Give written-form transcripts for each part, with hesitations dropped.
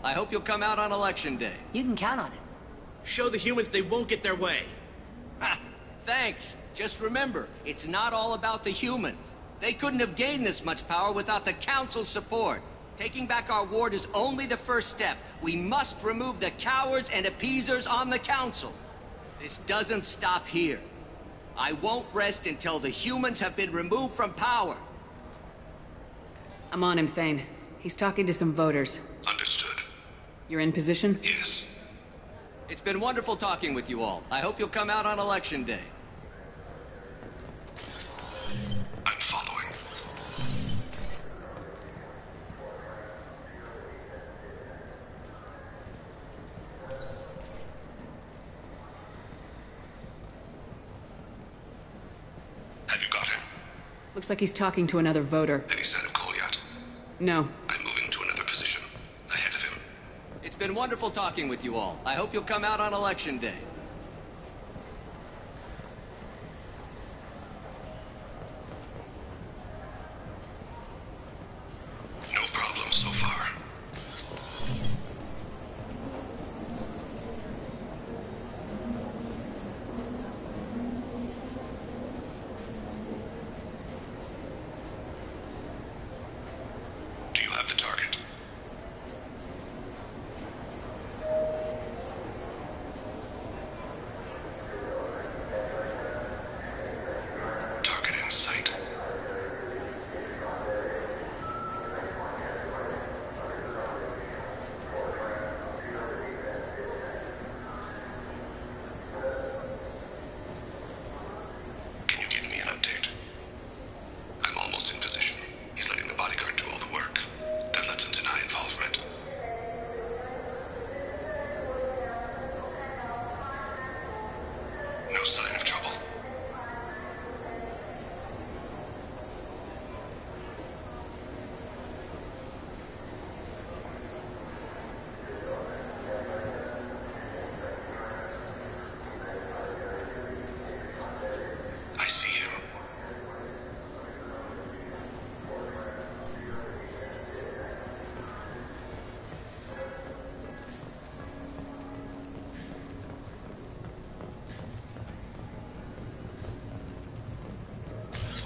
I hope you'll come out on Election Day. You can count on it. Show the humans they won't get their way. Ha! Thanks. Just remember, it's not all about the humans. They couldn't have gained this much power without the Council's support. Taking back our ward is only the first step. We must remove the cowards and appeasers on the Council. This doesn't stop here. I won't rest until the humans have been removed from power. I'm on him, Thane. He's talking to some voters. Understood. You're in position? Yes. It's been wonderful talking with you all. I hope you'll come out on Election Day. I'm following. Have you got him? Looks like he's talking to another voter. Any sign of Cole yet? No. I'm moving to another position. Ahead of him. It's been wonderful talking with you all. I hope you'll come out on Election Day. No problem so far. Do you have the target? Target in sight. Can you give me an update? I'm almost in position. He's letting the bodyguard do all the work. That lets him deny involvement. No sign of trouble. I see him.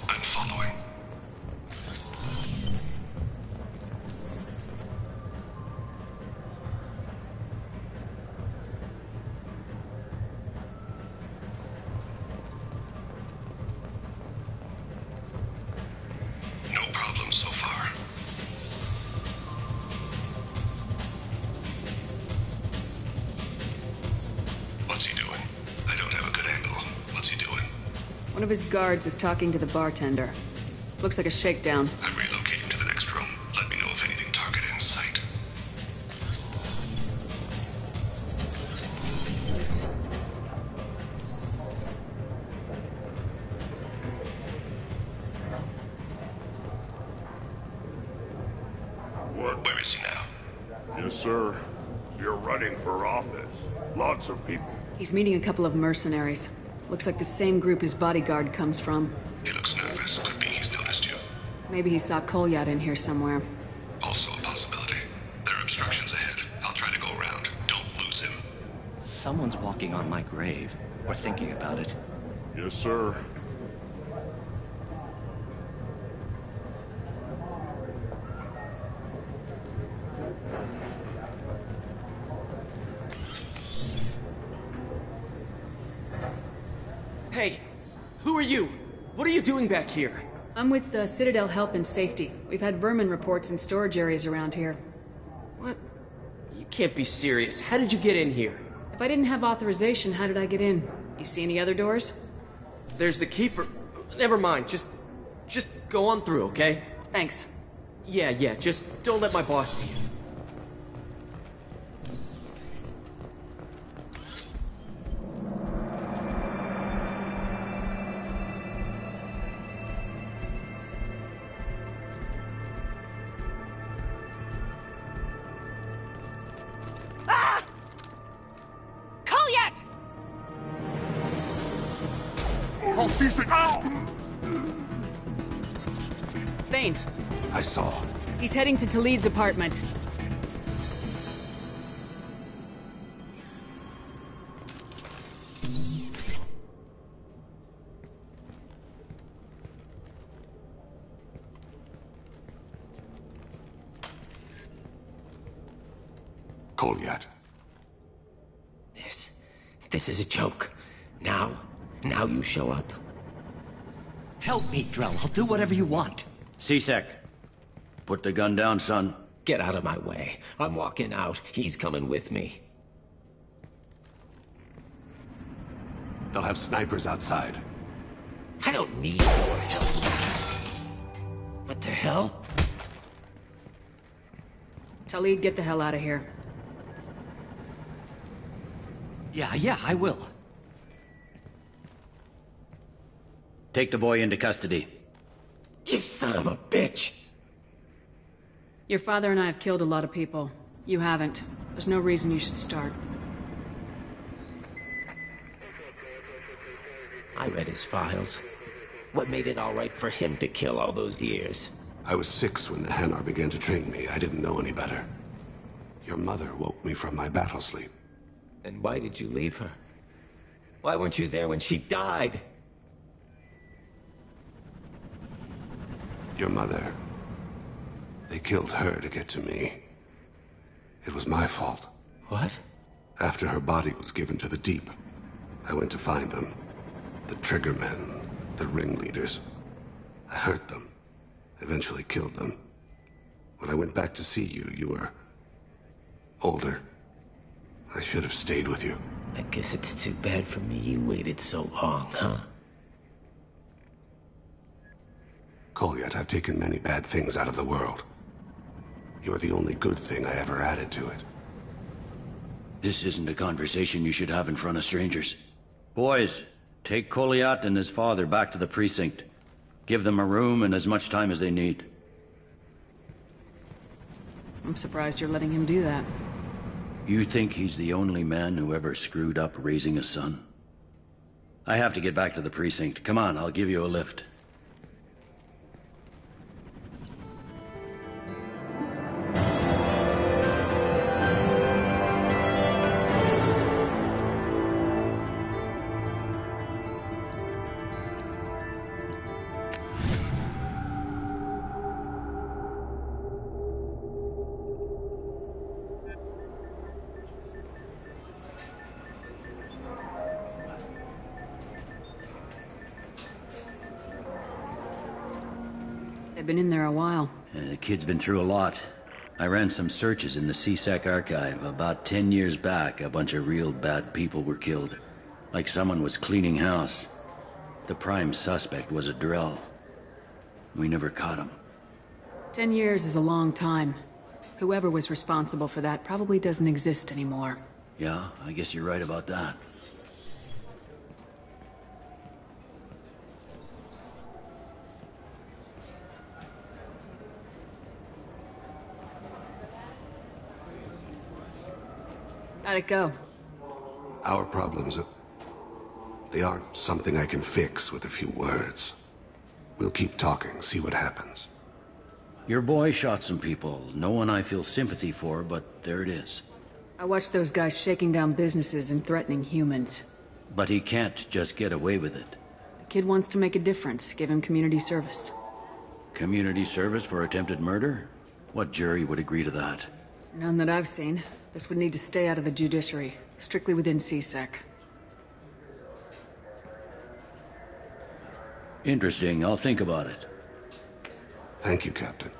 I'm following. No problem so far. What's he doing? I don't have a good angle. What's he doing? One of his guards is talking to the bartender. Looks like a shakedown. I'm relocating to the next room. Let me know if anything target in sight. What? Where is he now? Yes, sir. You're running for office. Lots of people. He's meeting a couple of mercenaries. Looks like the same group his bodyguard comes from. He looks nervous. Could be he's noticed you. Maybe he saw Kolyat in here somewhere. Also a possibility. There are obstructions ahead. I'll try to go around. Don't lose him. Someone's walking on my grave. Or thinking about it. Yes, sir. Hey, who are you? What are you doing back here? I'm with Citadel Health and Safety. We've had vermin reports in storage areas around here. What? You can't be serious. How did you get in here? If I didn't have authorization, how did I get in? You see any other doors? There's the keeper. Never mind. Just go on through, okay? Thanks. Yeah, just don't let my boss see you. Kolyat! Thane, I saw. he's heading to Talid's apartment. Kolyat. This is a joke. Now you show up. Help me, Drell. I'll do whatever you want. C-Sec. Put the gun down, son. Get out of my way. I'm walking out. He's coming with me. They'll have snipers outside. I don't need your help. What the hell? Talib, get the hell out of here. Yeah, I will. Take the boy into custody. You son of a bitch! Your father and I have killed a lot of people. You haven't. There's no reason you should start. I read his files. What made it all right for him to kill all those years? I was 6 when the Hanar began to train me. I didn't know any better. Your mother woke me from my battle sleep. And why did you leave her? Why weren't you there when she died? Your mother. They killed her to get to me. It was my fault. What? After her body was given to the Deep, I went to find them. The Triggermen, the ringleaders. I hurt them. Eventually killed them. When I went back to see you, you were older. I should have stayed with you. I guess it's too bad for me you waited so long, huh? Kolyat, I've taken many bad things out of the world. You're the only good thing I ever added to it. This isn't a conversation you should have in front of strangers. Boys, take Kolyat and his father back to the precinct. Give them a room and as much time as they need. I'm surprised you're letting him do that. You think he's the only man who ever screwed up raising a son? I have to get back to the precinct. Come on, I'll give you a lift. They've been in there a while. The kid's been through a lot. I ran some searches in the C-Sec archive. About 10 years back, a bunch of real bad people were killed. Like someone was cleaning house. The prime suspect was a Drell. We never caught him. 10 years is a long time. Whoever was responsible for that probably doesn't exist anymore. Yeah, I guess you're right about that. How'd it go? Our problems, they aren't something I can fix with a few words. We'll keep talking, see what happens. Your boy shot some people. No one I feel sympathy for, but there it is. I watched those guys shaking down businesses and threatening humans. But he can't just get away with it. The kid wants to make a difference. Give him community service. Community service for attempted murder? What jury would agree to that? None that I've seen. This would need to stay out of the judiciary. Strictly within C-Sec. Interesting. I'll think about it. Thank you, Captain.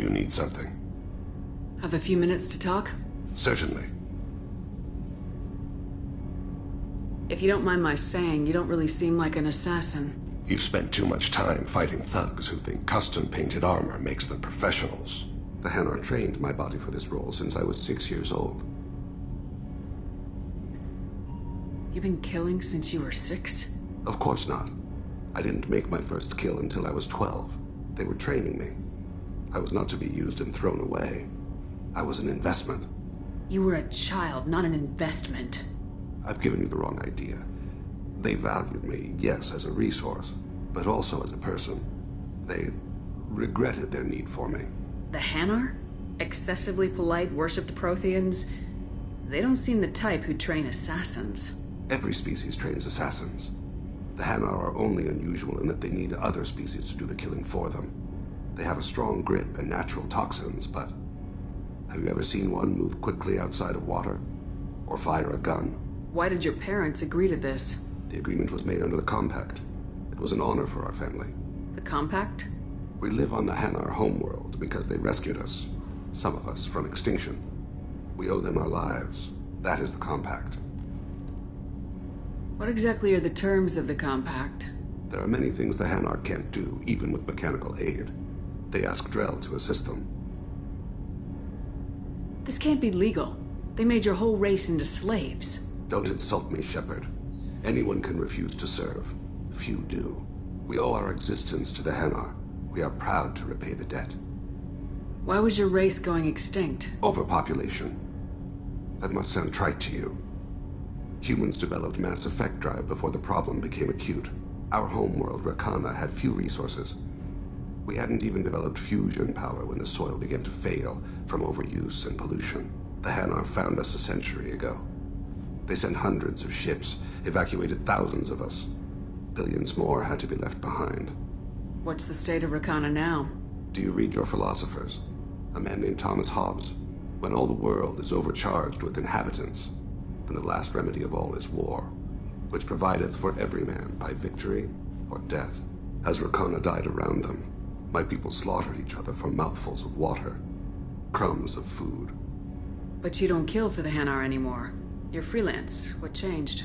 you need something? Have a few minutes to talk? Certainly. If you don't mind my saying, you don't really seem like an assassin. You've spent too much time fighting thugs who think custom-painted armor makes them professionals. The Hanar trained my body for this role since I was 6 years old. You've been killing since you were 6? Of course not. I didn't make my first kill until I was 12. They were training me. I was not to be used and thrown away. I was an investment. You were a child, not an investment. I've given you the wrong idea. They valued me, yes, as a resource, but also as a person. They regretted their need for me. The Hanar? Excessively polite, worship the Protheans? They don't seem the type who train assassins. Every species trains assassins. The Hanar are only unusual in that they need other species to do the killing for them. They have a strong grip and natural toxins, but have you ever seen one move quickly outside of water? Or fire a gun? Why did your parents agree to this? The agreement was made under the Compact. It was an honor for our family. The Compact? We live on the Hanar homeworld because they rescued us, some of us, from extinction. We owe them our lives. That is the Compact. What exactly are the terms of the Compact? There are many things the Hanar can't do, even with mechanical aid. They ask Drell to assist them. This can't be legal. They made your whole race into slaves. Don't insult me, Shepard. Anyone can refuse to serve. Few do. We owe our existence to the Hanar. We are proud to repay the debt. Why was your race going extinct? Overpopulation. That must sound trite to you. Humans developed mass effect drive before the problem became acute. Our homeworld, Rakana, had few resources. We hadn't even developed fusion power when the soil began to fail from overuse and pollution. The Hanar found us a century ago. They sent hundreds of ships, evacuated thousands of us. Billions more had to be left behind. What's the state of Rakana now? Do you read your philosophers? A man named Thomas Hobbes. When all the world is overcharged with inhabitants, then the last remedy of all is war, which provideth for every man by victory or death. As Rakana died around them, my people slaughtered each other for mouthfuls of water, crumbs of food. But you don't kill for the Hanar anymore. You're freelance. What changed?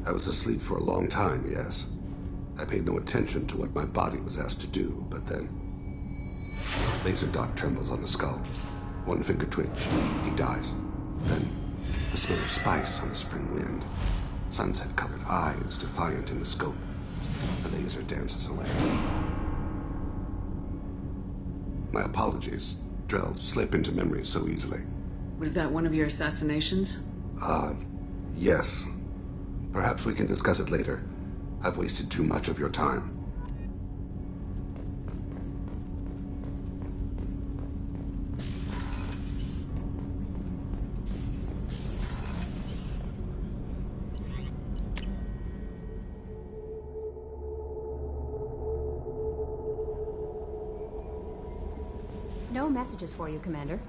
I was asleep for a long time, yes. I paid no attention to what my body was asked to do, but then... Laser dot trembles on the skull. One finger twitch. He dies. Then, the smell of spice on the spring wind. Sunset-colored eyes defiant in the scope. The laser dances away. My apologies. Drell slip into memory so easily. Was that one of your assassinations? Yes. Perhaps we can discuss it later. I've wasted too much of your time. No messages for you, Commander.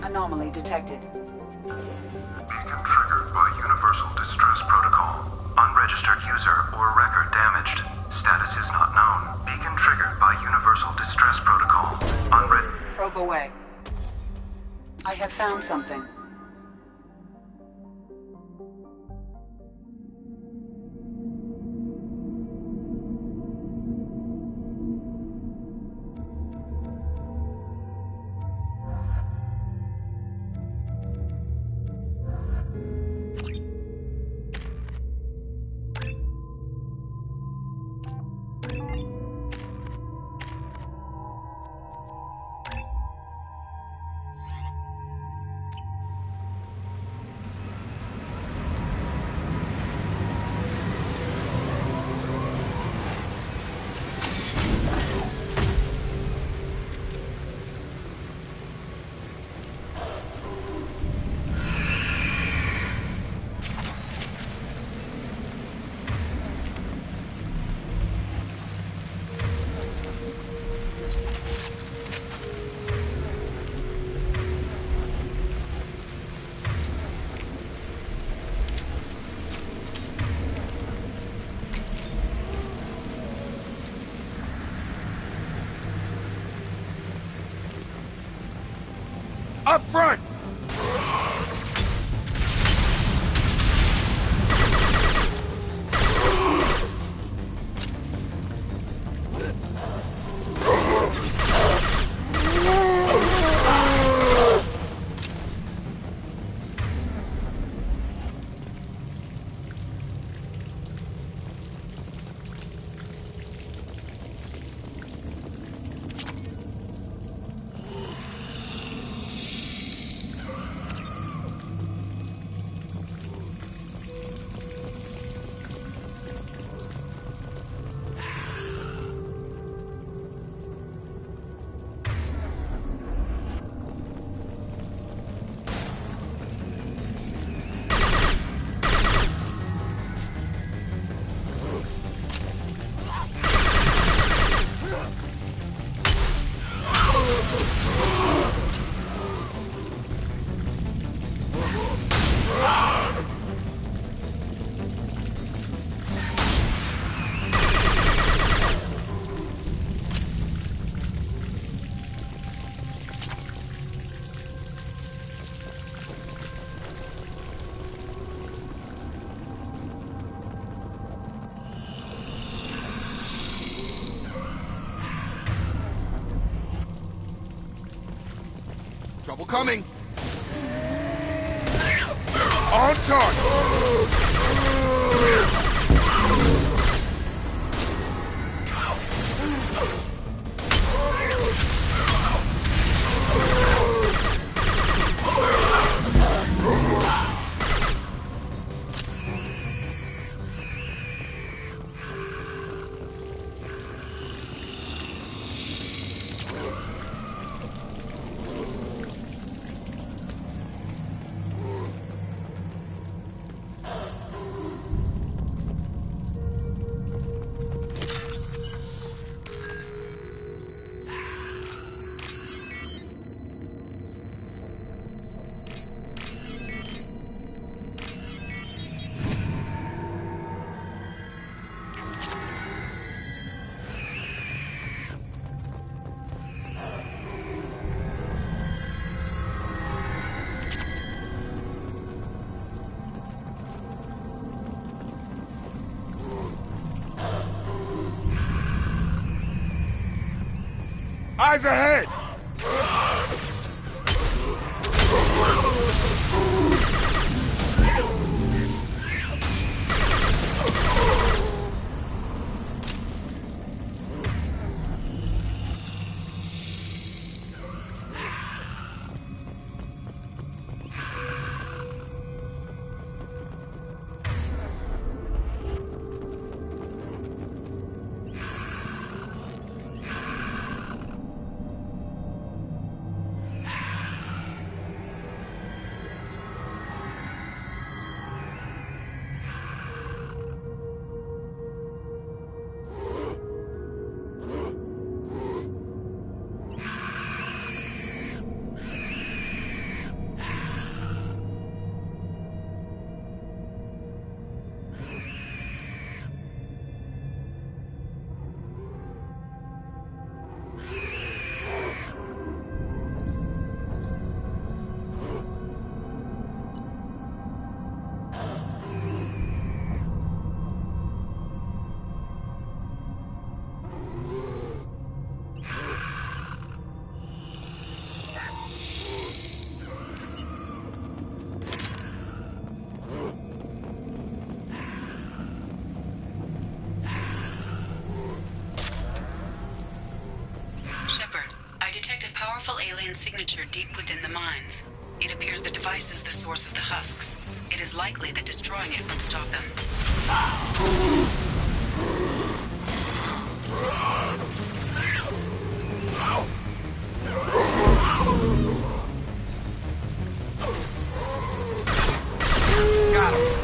Anomaly detected. Beacon triggered by Universal Distress Protocol. Unregistered user or record damaged. Status is not known. Beacon triggered by Universal Distress Protocol. Probe away. I have found something. Up front! Trouble coming. On target. Eyes ahead! alien signature deep within the mines. It appears the device is the source of the husks. It is likely that destroying it would stop them. Got him.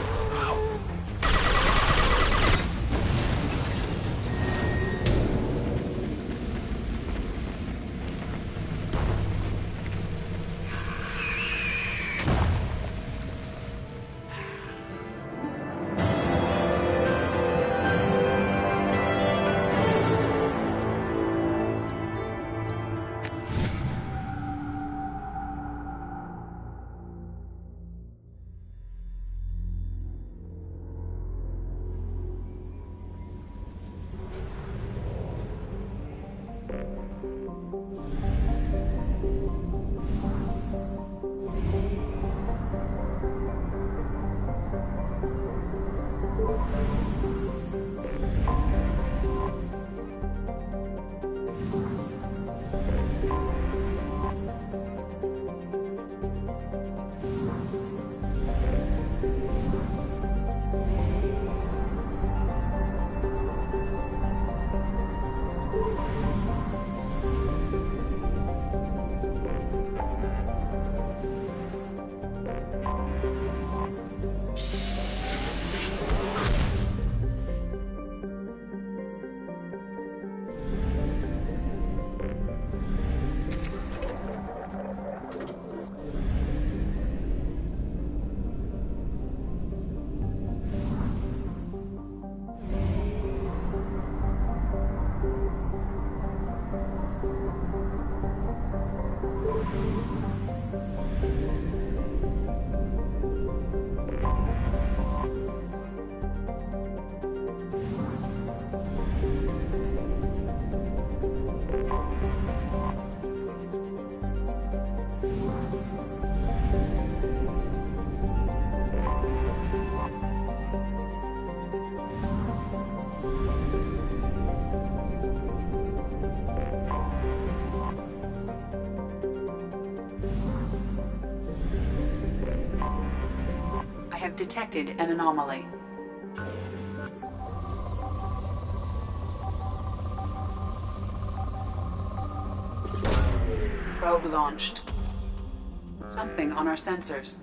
I have detected an anomaly. Probe launched. Something on our sensors.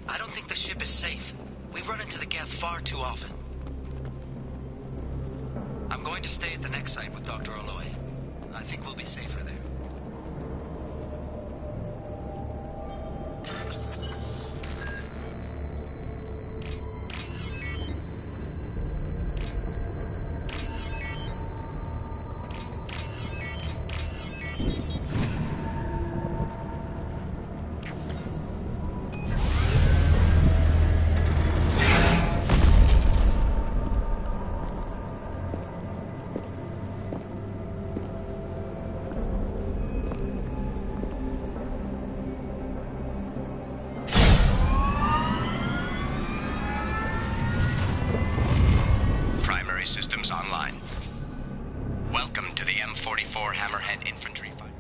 I don't think the ship is safe. We've run into the Geth far too often. I'm going to stay at the next site with Dr. Oloy. I think we'll be safer there. Systems online. Welcome to the M44 Hammerhead Infantry Fighter.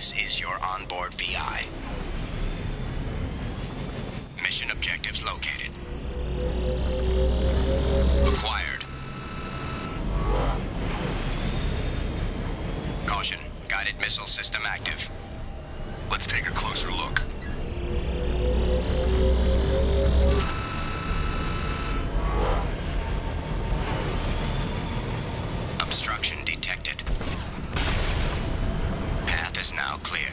This is your onboard VI. Mission objectives located. Acquired. Caution, guided missile system active. Let's take a closer look. Obstruction detected. Path is now clear.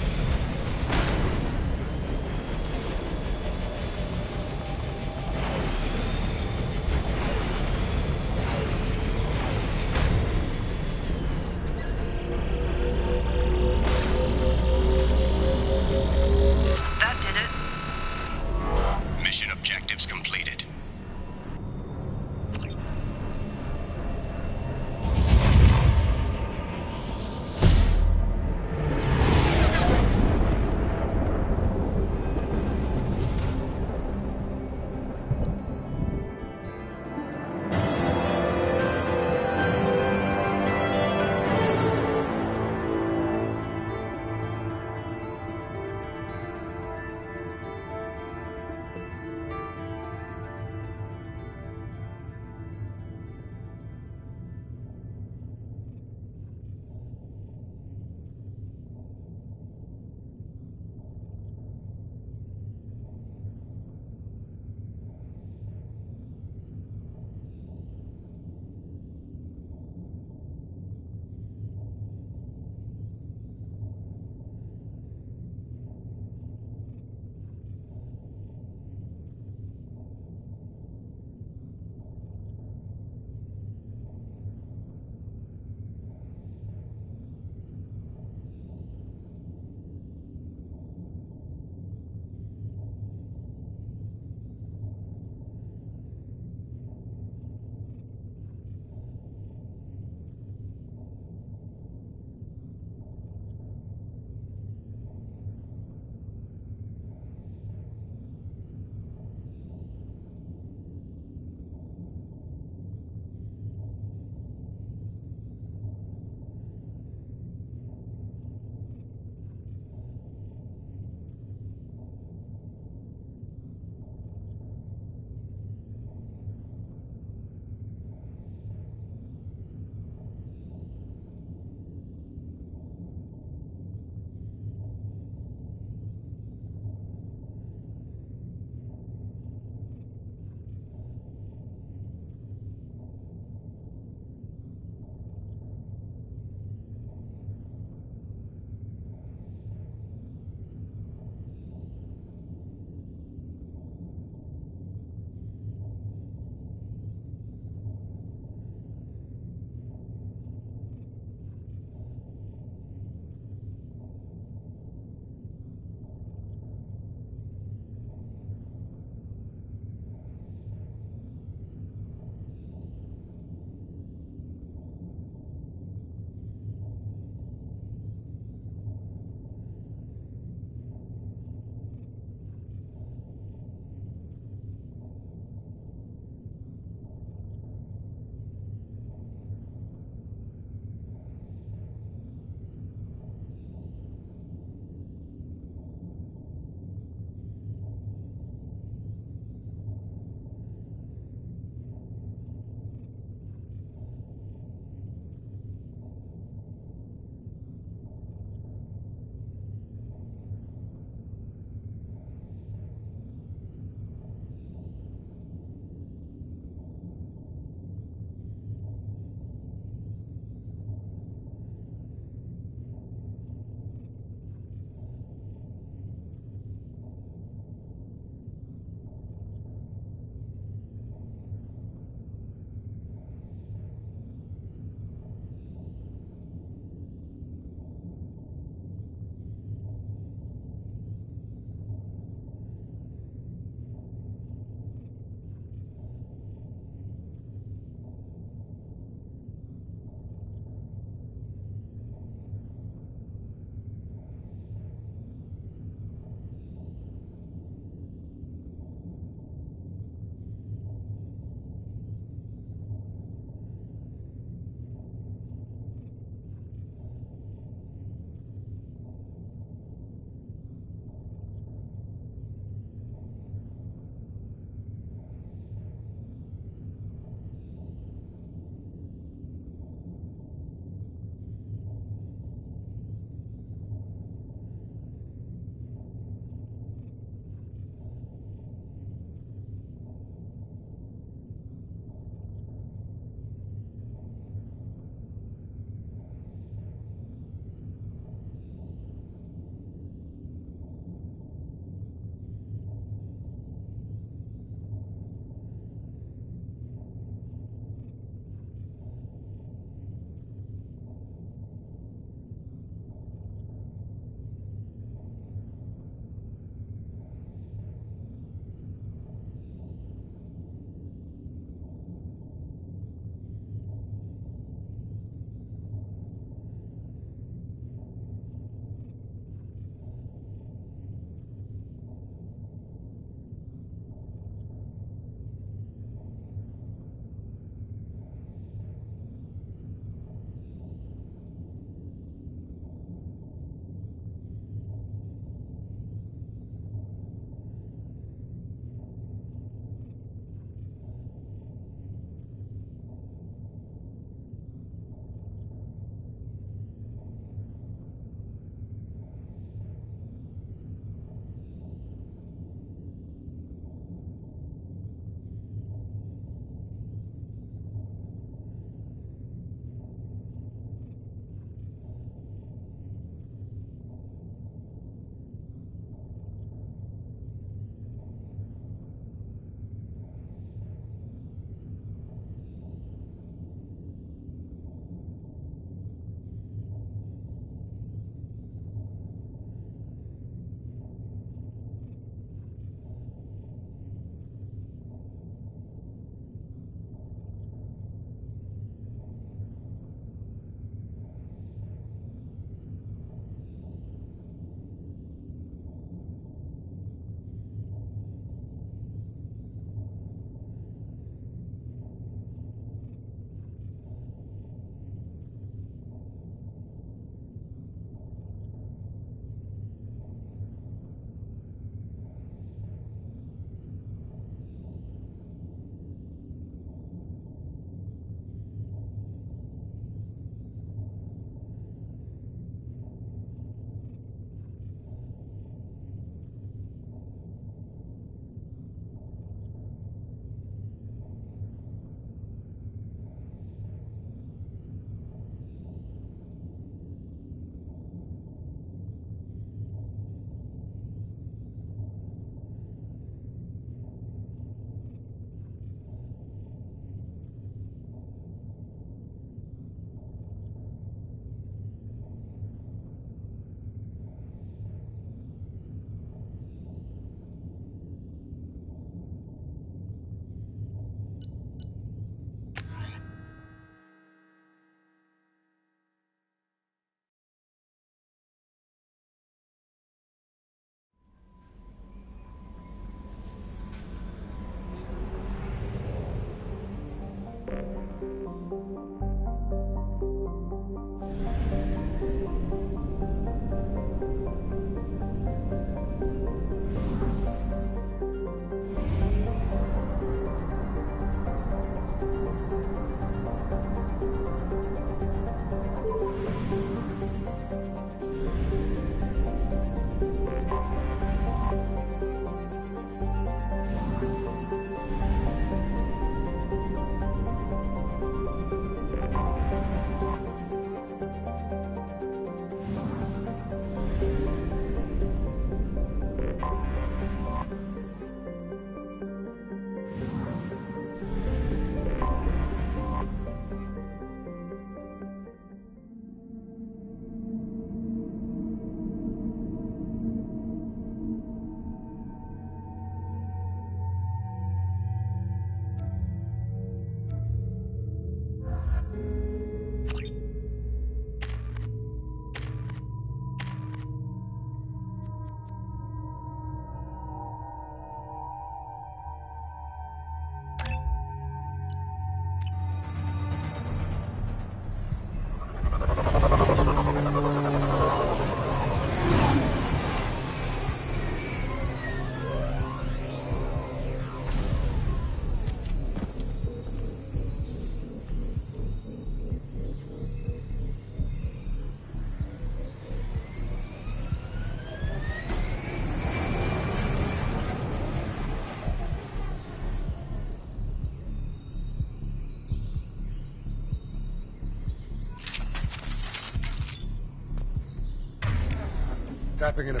Tapping in a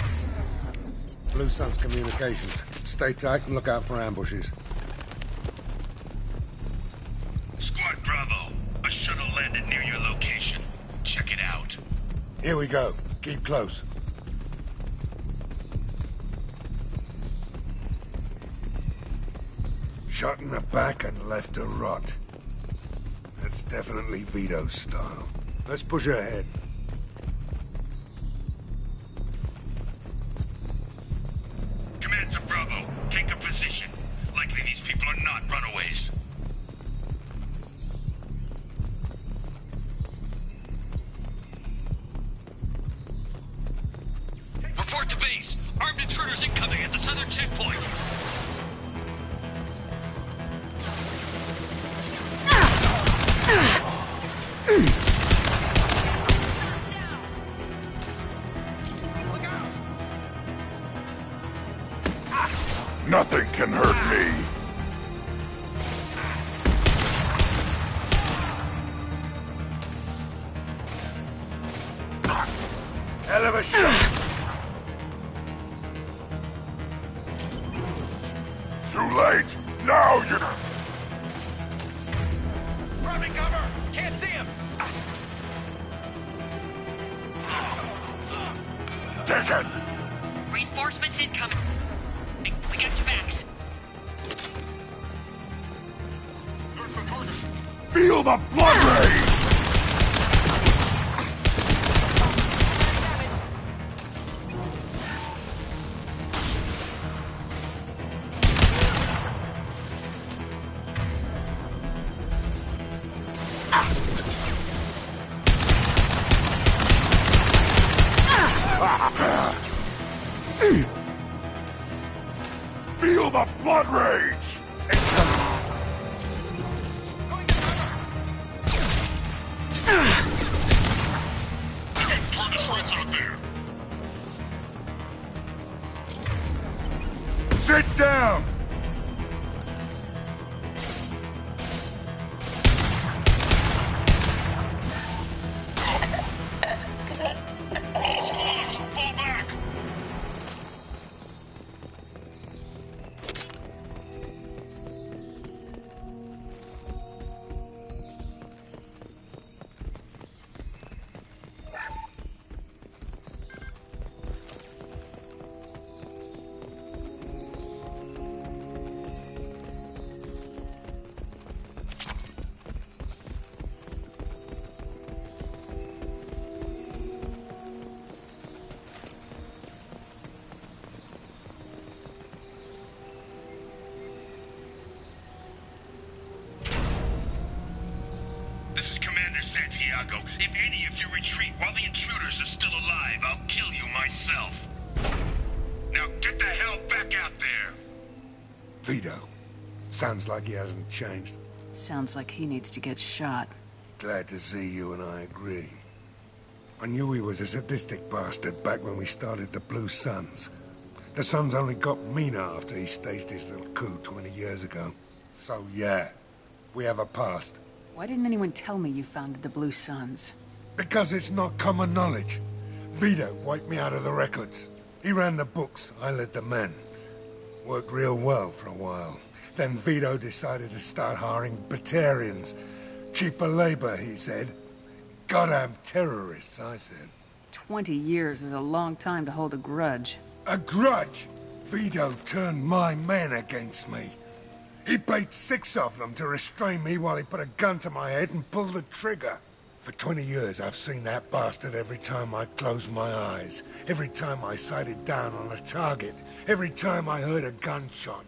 Blue Sun's communications. Stay tight and look out for ambushes. Squad Bravo, a shuttle landed near your location. Check it out. Here we go. Keep close. Shot in the back and left to rot. That's definitely Vito's style. Let's push ahead. Command to Bravo, take a position. Likely these people are not runaways. Report to base. Armed intruders incoming at the southern checkpoint. Nothing can hurt me. Hell of a shot. Too late. Now you're... Grabbing cover. Can't see him. Take it. Reinforcements incoming. We got your backs. Feel the blood rage. Feel the blood rage! Turn the shreds out there! Sit down! All squads, fall back! Santiago, if any of you retreat while the intruders are still alive, I'll kill you myself. Now get the hell back out there! Vito. Sounds like he hasn't changed. Sounds like he needs to get shot. Glad to see you and I agree. I knew he was a sadistic bastard back when we started the Blue Suns. The Suns only got meaner after he staged his little coup 20 years ago. So yeah, we have a past. Why didn't anyone tell me you founded the Blue Suns? Because it's not common knowledge. Vito wiped me out of the records. He ran the books, I led the men. Worked real well for a while. Then Vito decided to start hiring Batarians. Cheaper labor, he said. Goddamn terrorists, I said. 20 years is a long time to hold a grudge. A grudge? Vito turned my men against me. He paid 6 of them to restrain me while he put a gun to my head and pulled the trigger. For 20 years, I've seen that bastard every time I closed my eyes. Every time I sighted down on a target. Every time I heard a gunshot.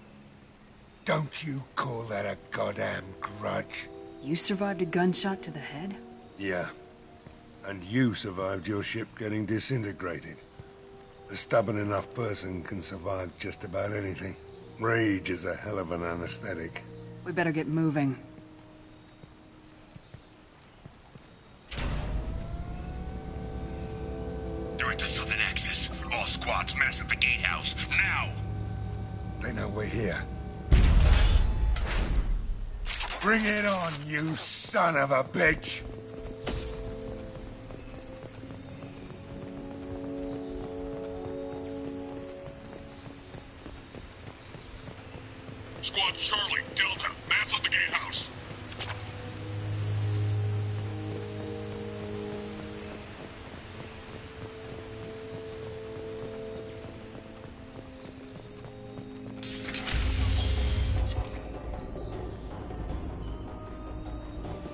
Don't you call that a goddamn grudge? You survived a gunshot to the head? Yeah. And you survived your ship getting disintegrated. A stubborn enough person can survive just about anything. Rage is a hell of an anesthetic. We better get moving. They're at the southern axis. All squads mass at the gatehouse, now! They know we're here. Bring it on, you son of a bitch! Squad's Charlie, Delta, mass on the gatehouse.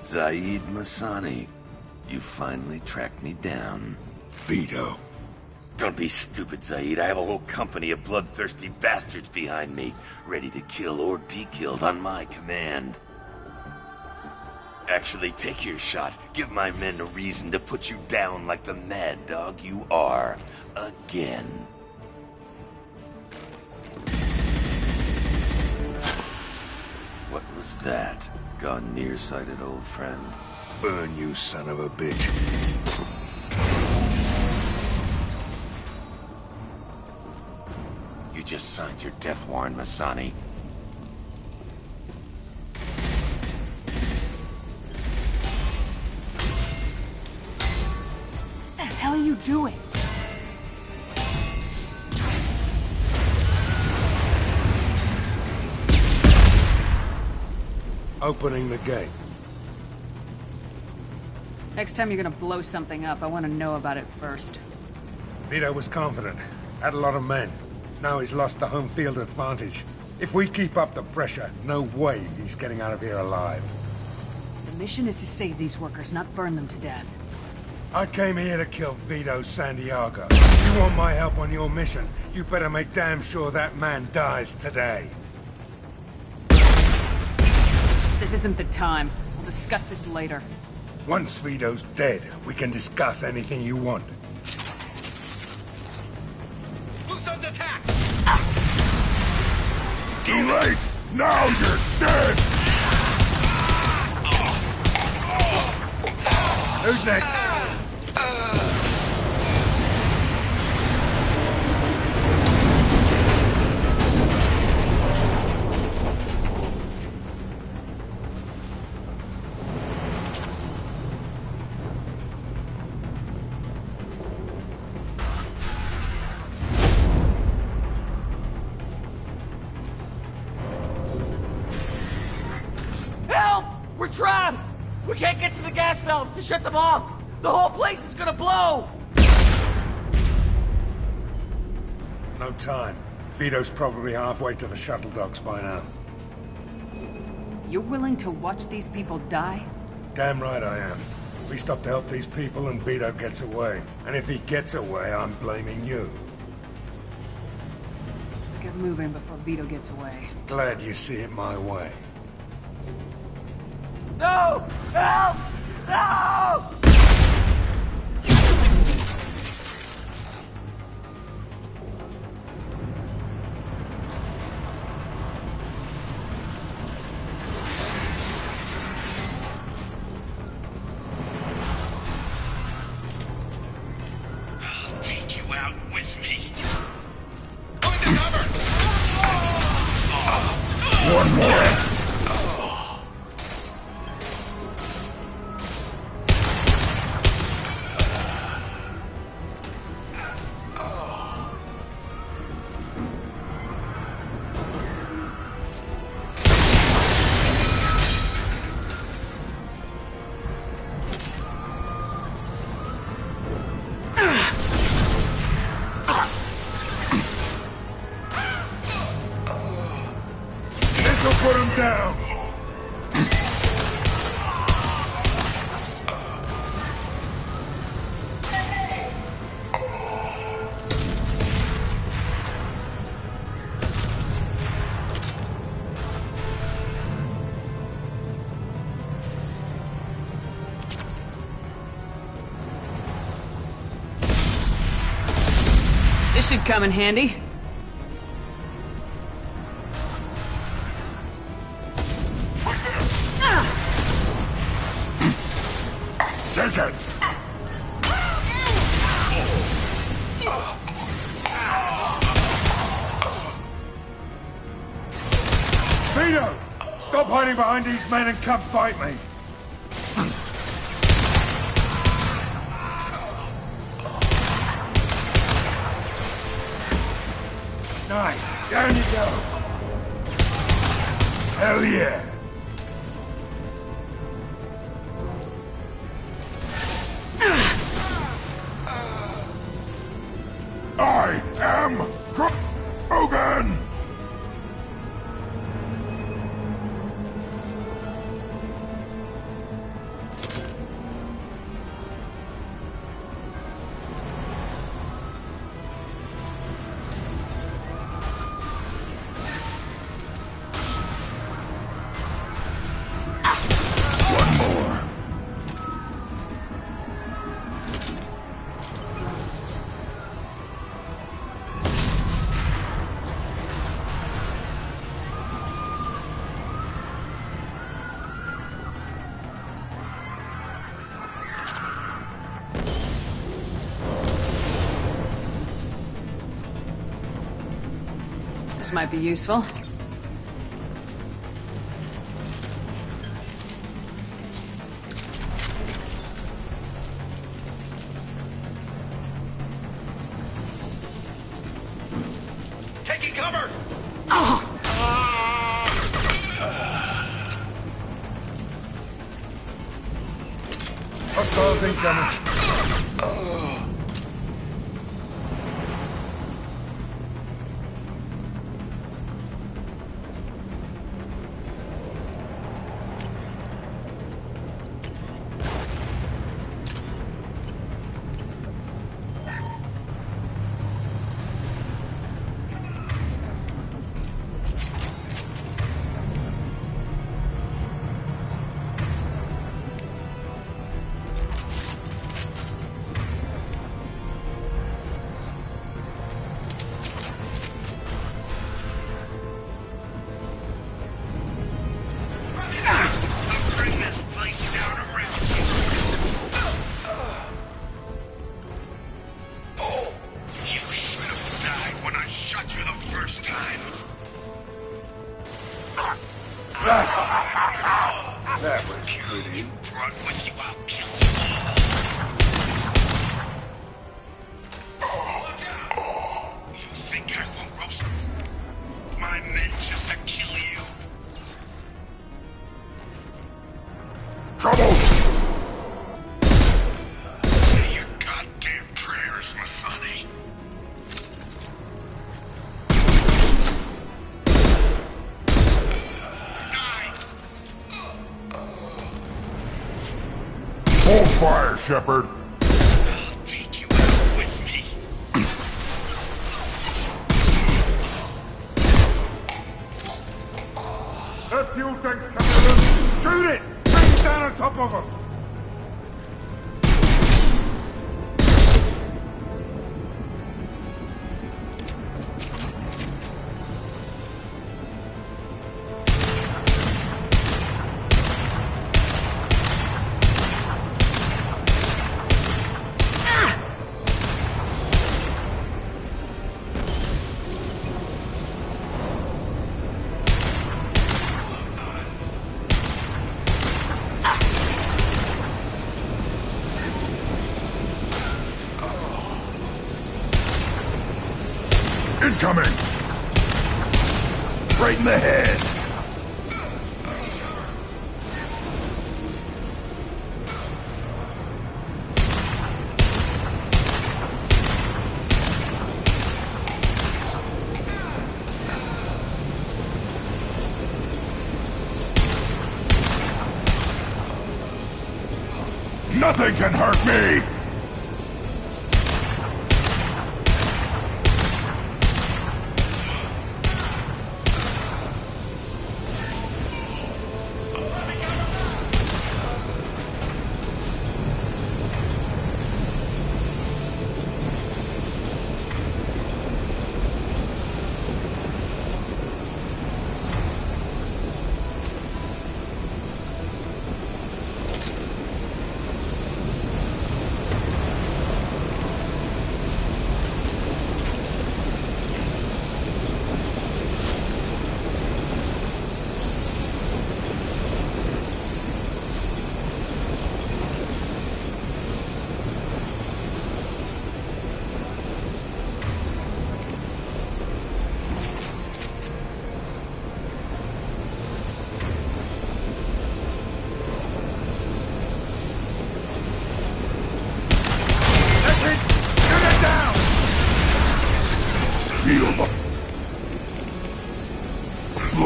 Zaid Masani, you finally tracked me down. Vito. Don't be stupid, Zaid. I have a whole company of bloodthirsty bastards behind me, ready to kill or be killed on my command. Actually, take your shot. Give my men a reason to put you down like the mad dog you are. Again. What was that? Gone nearsighted, old friend. Burn, you son of a bitch. You just signed your death warrant, Masani. What the hell are you doing? Opening the gate. Next time you're gonna blow something up, I want to know about it first. Vito was confident. Had a lot of men. Now he's lost the home field advantage. If we keep up the pressure, no way he's getting out of here alive. The mission is to save these workers, not burn them to death. I came here to kill Vito Santiago. If you want my help on your mission, you better make damn sure that man dies today. This isn't the time. We'll discuss this later. Once Vito's dead, we can discuss anything you want. Who's under attack? Too late! Now you're dead! Who's next? We're trapped! We can't get to the gas valves to shut them off! The whole place is gonna blow! No time. Vito's probably halfway to the shuttle docks by now. You're willing to watch these people die? Damn right I am. We stop to help these people and Vito gets away. And if he gets away, I'm blaming you. Let's get moving before Vito gets away. Glad you see it my way. No! Help! No! I'll take you out with me. Find the cover! One more! Put him down! This should come in handy. Take it! Vito! Stop hiding behind these men and come fight me! Nice! Down you go! Hell yeah! I am Krogan! This might be useful. Taking cover! Hostiles incoming. That was pretty. Brought with you, I'll kill you. You think I won't roast my men just to kill you? Trouble! Say your goddamn prayers, Masani. Hold fire, Shepard. I'll take you out with me. That fuel tank's coming loose. Shoot it! Bring it down on top of them. Incoming! Right in the head! Nothing can hurt me!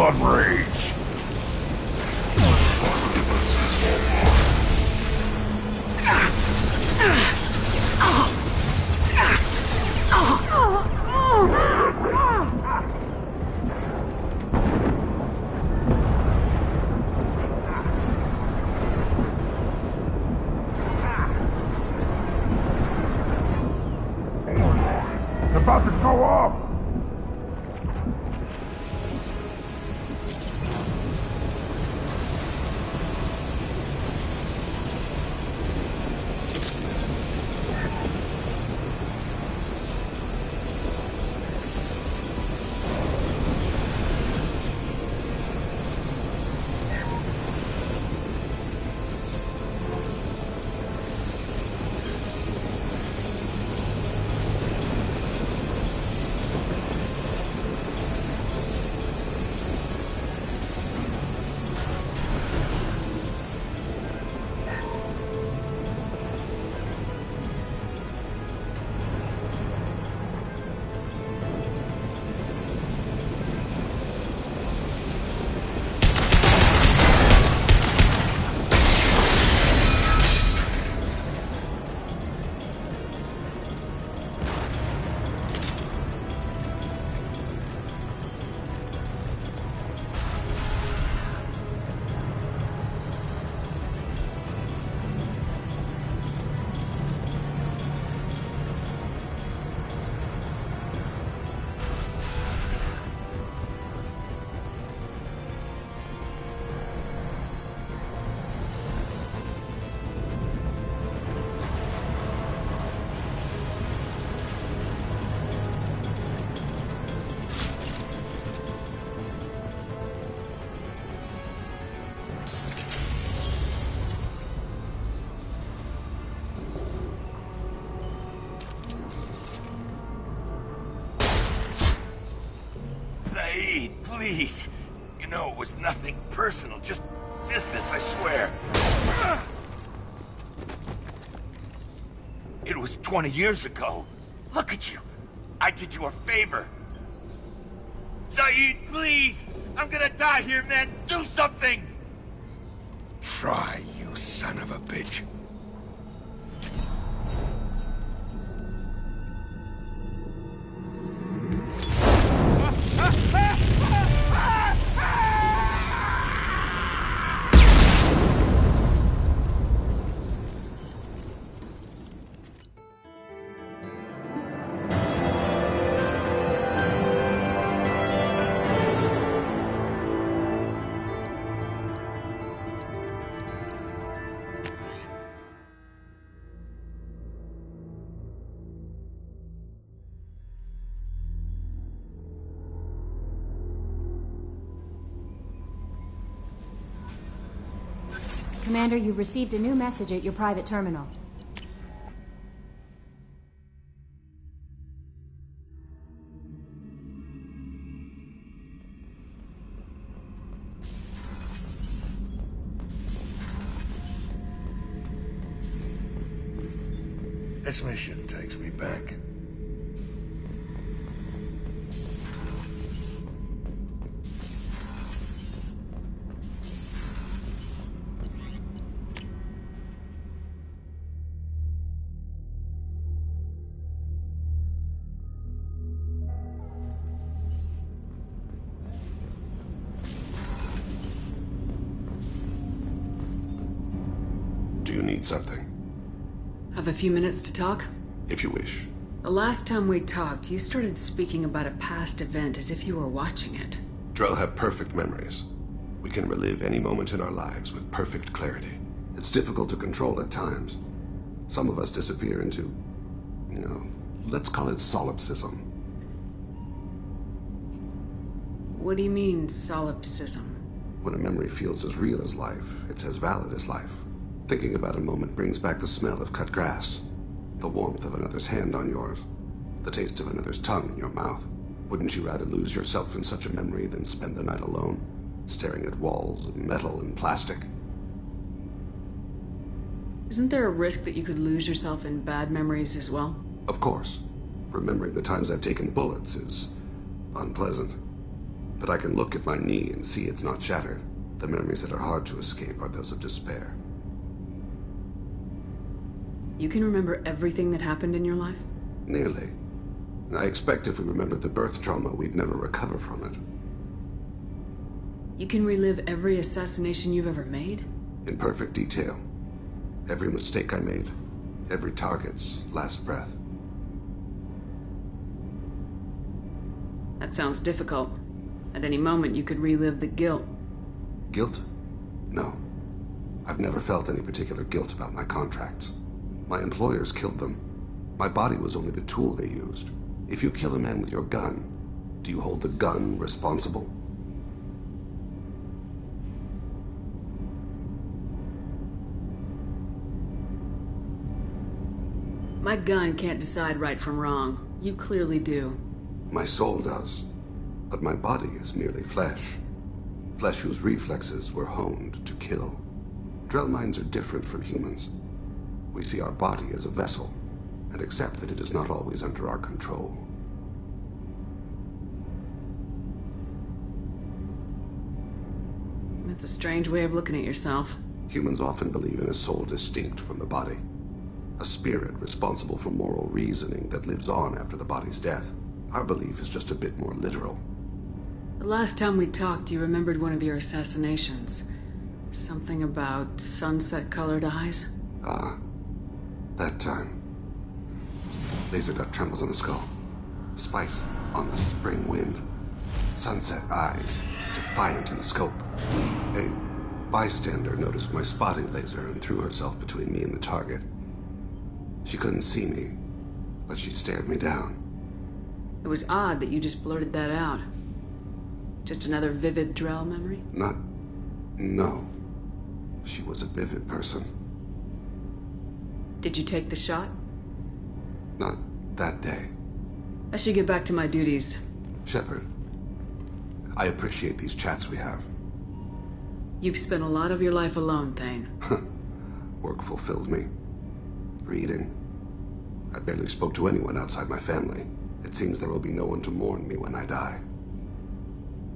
blood rage. About to go off! Please. You know, it was nothing personal, just business, I swear. It was 20 years ago. Look at you. I did you a favor. Zaid, please! I'm gonna die here, man! Do something! Try, you son of a bitch. Commander, you've received a new message at your private terminal. This mission takes me back. Do you need something? Have a few minutes to talk? If you wish. The last time we talked, you started speaking about a past event as if you were watching it. Drell have perfect memories. We can relive any moment in our lives with perfect clarity. It's difficult to control at times. Some of us disappear into, let's call it solipsism. What do you mean, solipsism? When a memory feels as real as life, it's as valid as life. Thinking about a moment brings back the smell of cut grass, the warmth of another's hand on yours, the taste of another's tongue in your mouth. Wouldn't you rather lose yourself in such a memory than spend the night alone, staring at walls of metal and plastic? Isn't there a risk that you could lose yourself in bad memories as well? Of course. Remembering the times I've taken bullets is unpleasant. But I can look at my knee and see it's not shattered. The memories that are hard to escape are those of despair. You can remember everything that happened in your life? Nearly. I expect if we remembered the birth trauma, we'd never recover from it. You can relive every assassination you've ever made? In perfect detail. Every mistake I made. Every target's last breath. That sounds difficult. At any moment, you could relive the guilt. Guilt? No. I've never felt any particular guilt about my contracts. My employers killed them. My body was only the tool they used. If you kill a man with your gun, do you hold the gun responsible? My gun can't decide right from wrong. You clearly do. My soul does. But my body is merely flesh. Flesh whose reflexes were honed to kill. Drell minds are different from humans. We see our body as a vessel, and accept that it is not always under our control. That's a strange way of looking at yourself. Humans often believe in a soul distinct from the body. A spirit responsible for moral reasoning that lives on after the body's death. Our belief is just a bit more literal. The last time we talked, you remembered one of your assassinations. Something about sunset-colored eyes? That time. Laser dot trembles on the skull. Spice on the spring wind. Sunset eyes, defiant in the scope. A bystander noticed my spotting laser and threw herself between me and the target. She couldn't see me, but she stared me down. It was odd that you just blurted that out. Just another vivid Drell memory? No. She was a vivid person. Did you take the shot? Not that day. I should get back to my duties. Shepard, I appreciate these chats we have. You've spent a lot of your life alone, Thane. Work fulfilled me. Reading. I barely spoke to anyone outside my family. It seems there will be no one to mourn me when I die.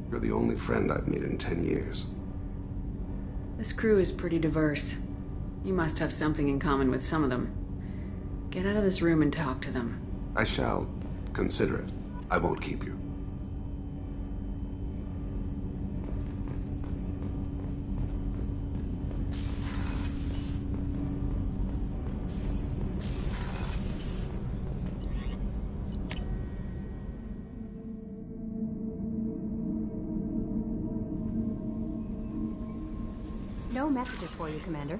You're the only friend I've made in 10 years. This crew is pretty diverse. You must have something in common with some of them. Get out of this room and talk to them. I shall consider it. I won't keep you. No messages for you, Commander.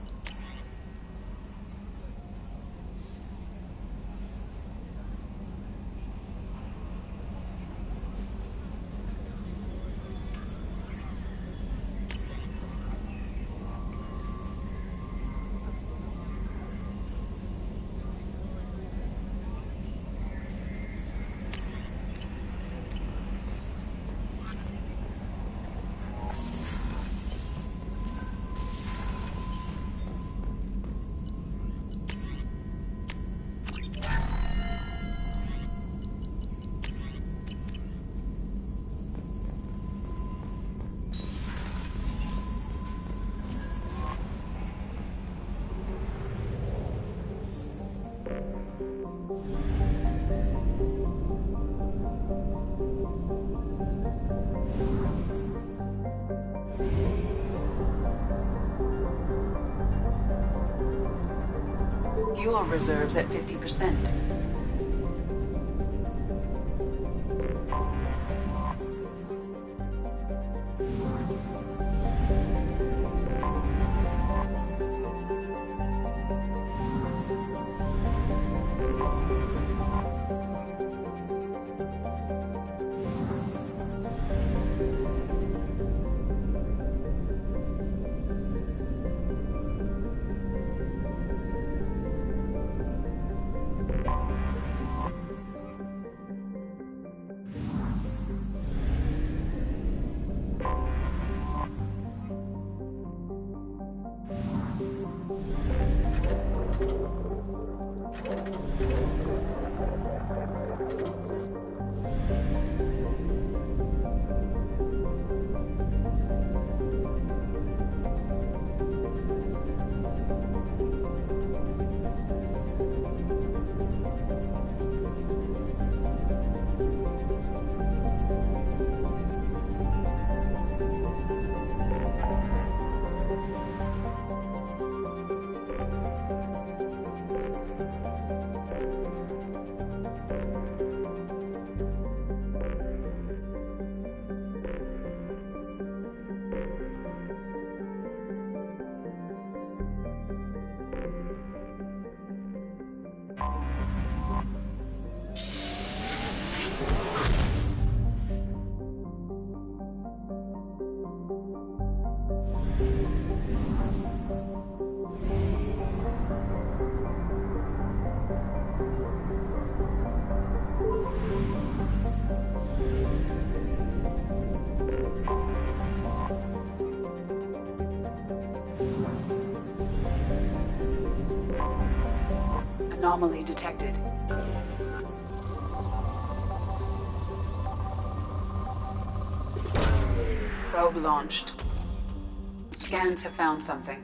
Fuel reserves at 50%. Anomaly detected. Probe launched. Scans have found something.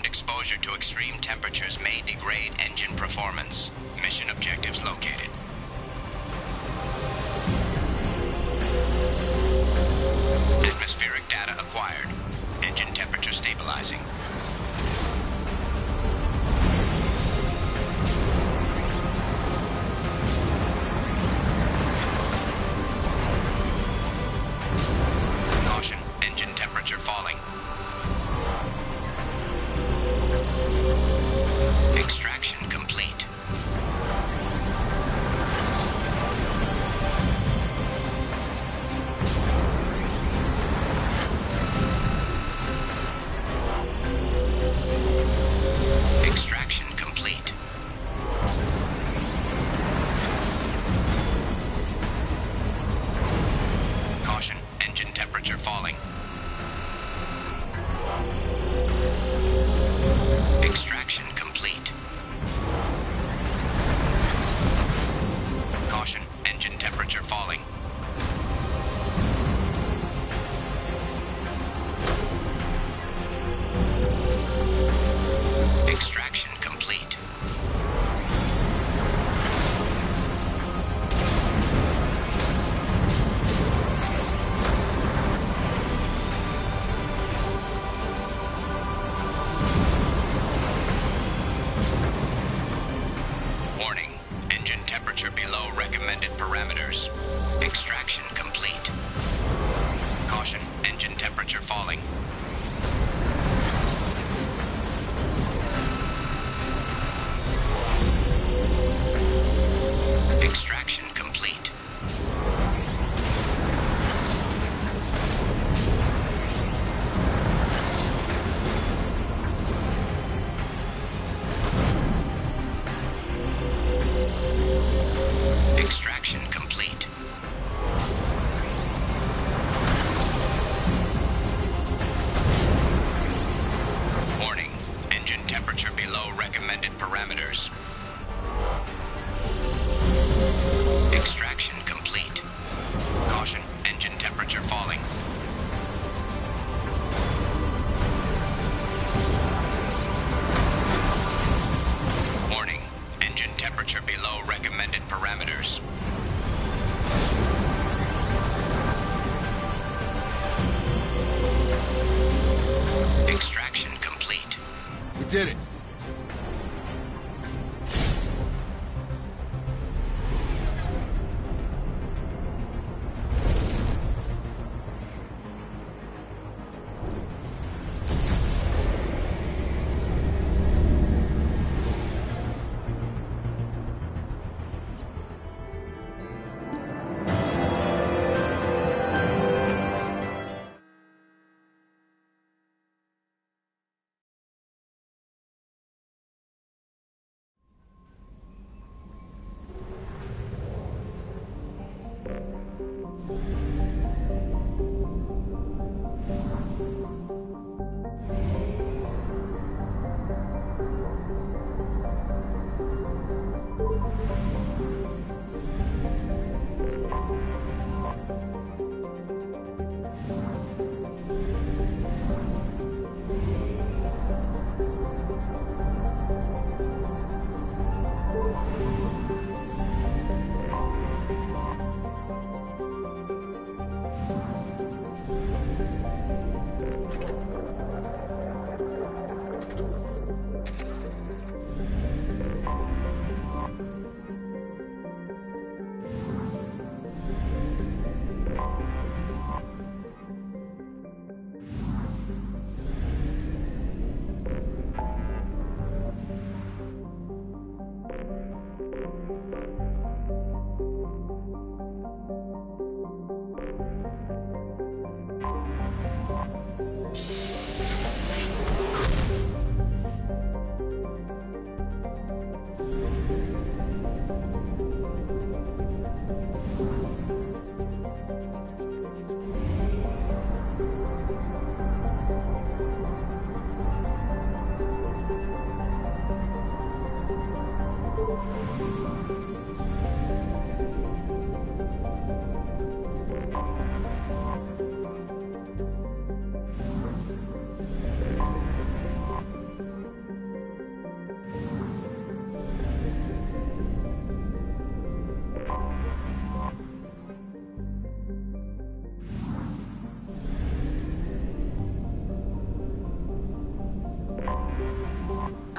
Exposure to extreme temperatures may degrade engine performance. Mission objectives located. Atmospheric data acquired. Engine temperature stabilizing. Caution, engine temperature falling. Extraction complete. Extraction complete. Caution, engine temperature falling. Extraction complete. Caution, engine temperature falling. Extraction complete. Warning, engine temperature below recommended parameters. Extraction complete. Caution, engine temperature falling. Extraction complete. Extraction complete. Warning, engine temperature below recommended parameters. Extraction complete. Caution, engine temperature falling. Warning, engine temperature below recommended parameters. Extraction complete. We did it.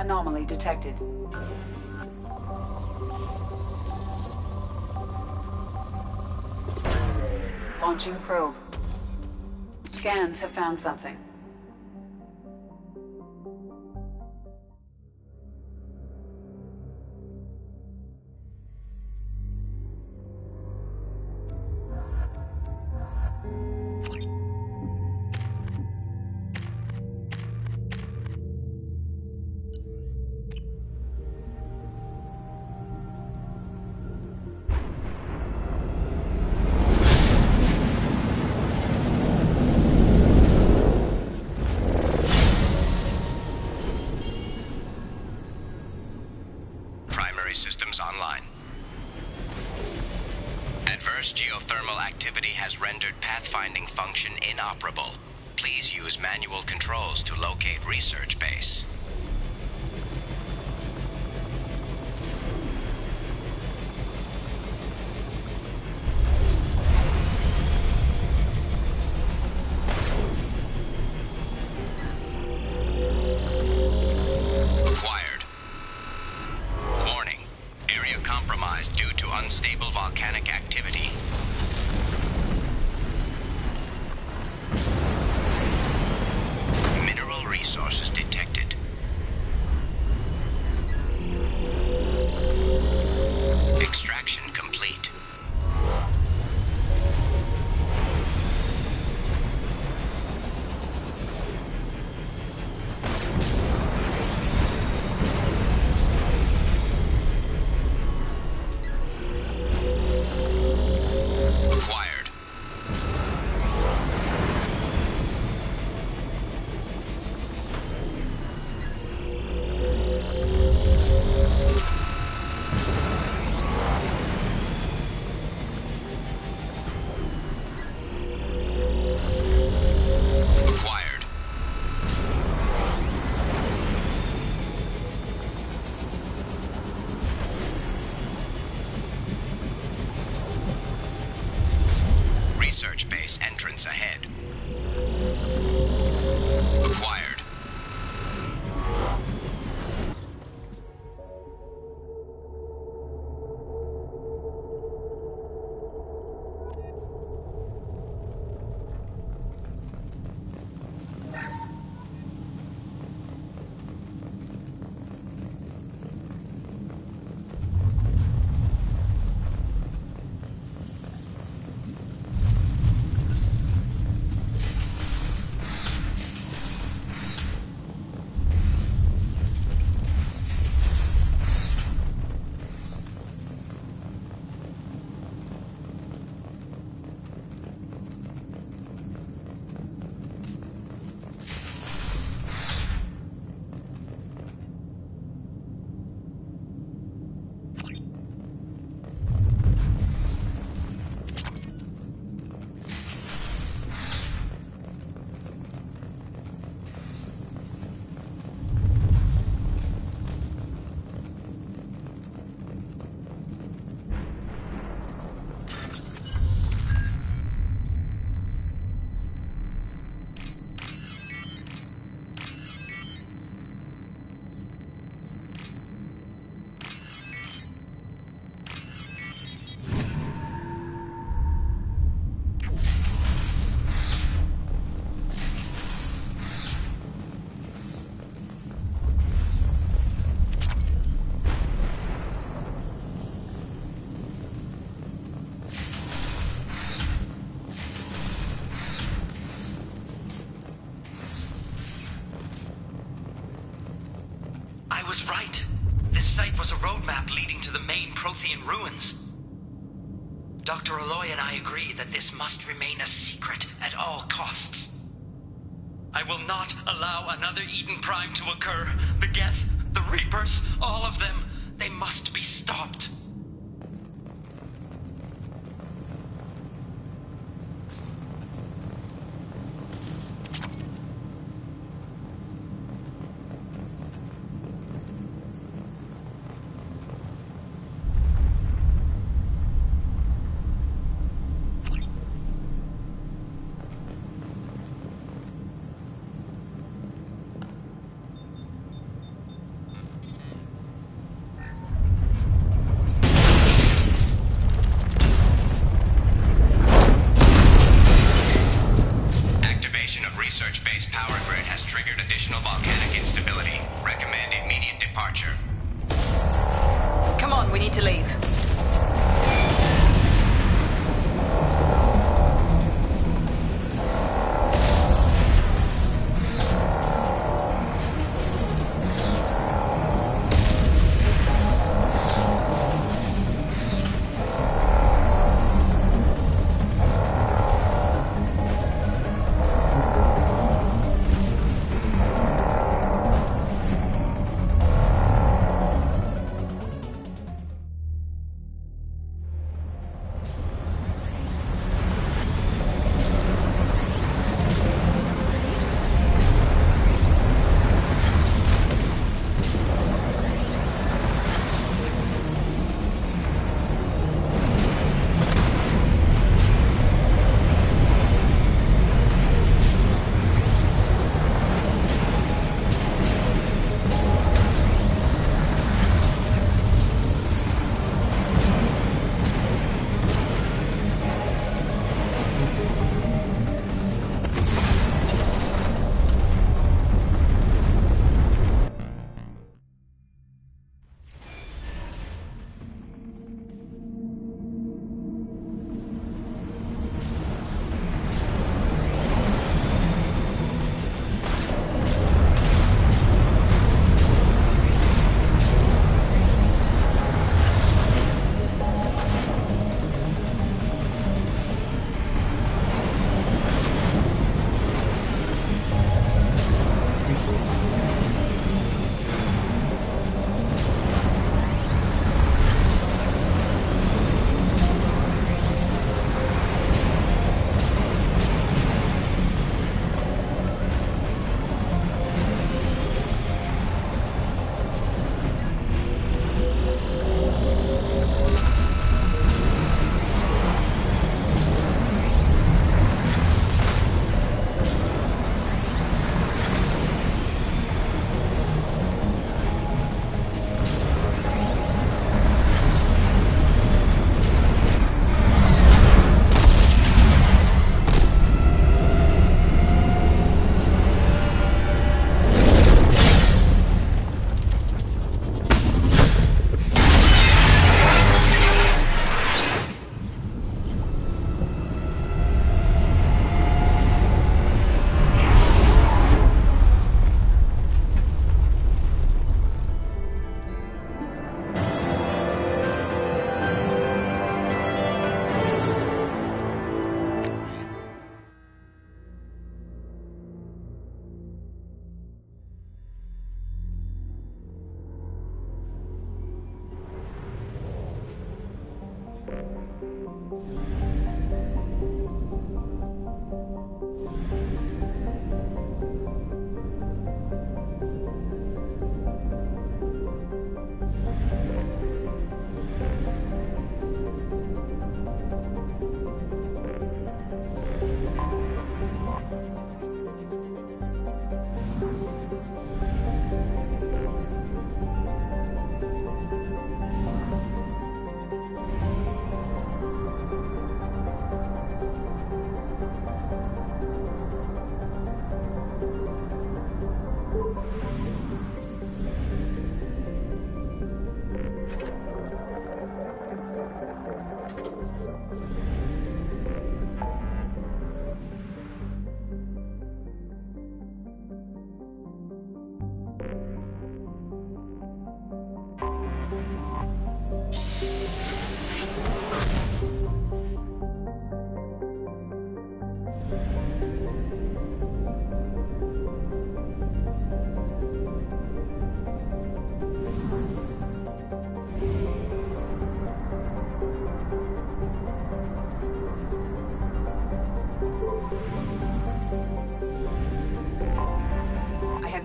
Anomaly detected. Launching probe. Scans have found something. Systems online. Adverse geothermal activity has rendered pathfinding function inoperable. Please use manual controls to locate research base. Unstable volcanic activity. Mineral resources detected. Extraction complete. Research base entrance ahead. Acquired. I was right. This site was a roadmap leading to the main Prothean ruins. Dr. Aloy and I agree that this must remain a secret at all costs. I will not allow another Eden Prime to occur. The Geth, the Reapers, all of them, they must be stopped.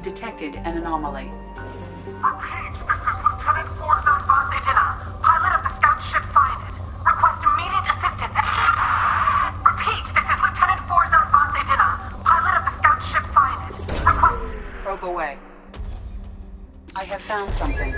detected an anomaly. Repeat, this is Lieutenant Forzan Vasedina, pilot of the scout ship Cyanid. Request immediate assistance. Repeat, this is Lieutenant Forzan Vasedina, pilot of the scout ship Cyanid. Request... Probe away. I have found something.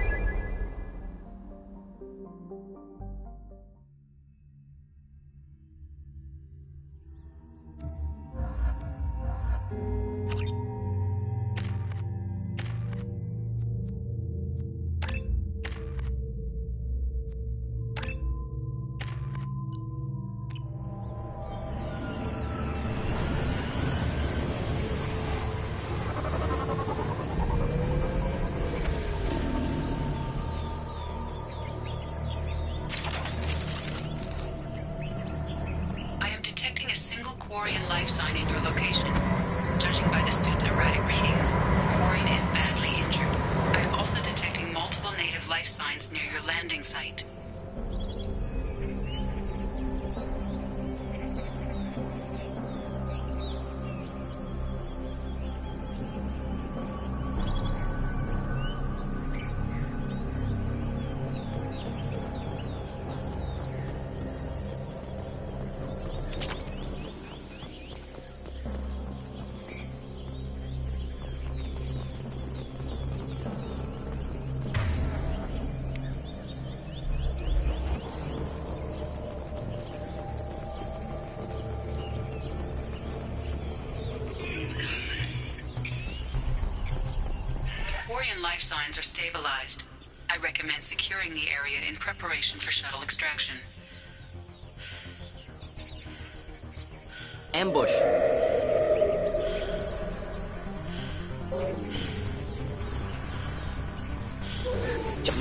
Quarian life sign in your location. Judging by the suit's erratic readings, the Quarian is badly injured. I am also detecting multiple native life signs near your landing site. Quarian life signs are stabilized. I recommend securing the area in preparation for shuttle extraction. Ambush.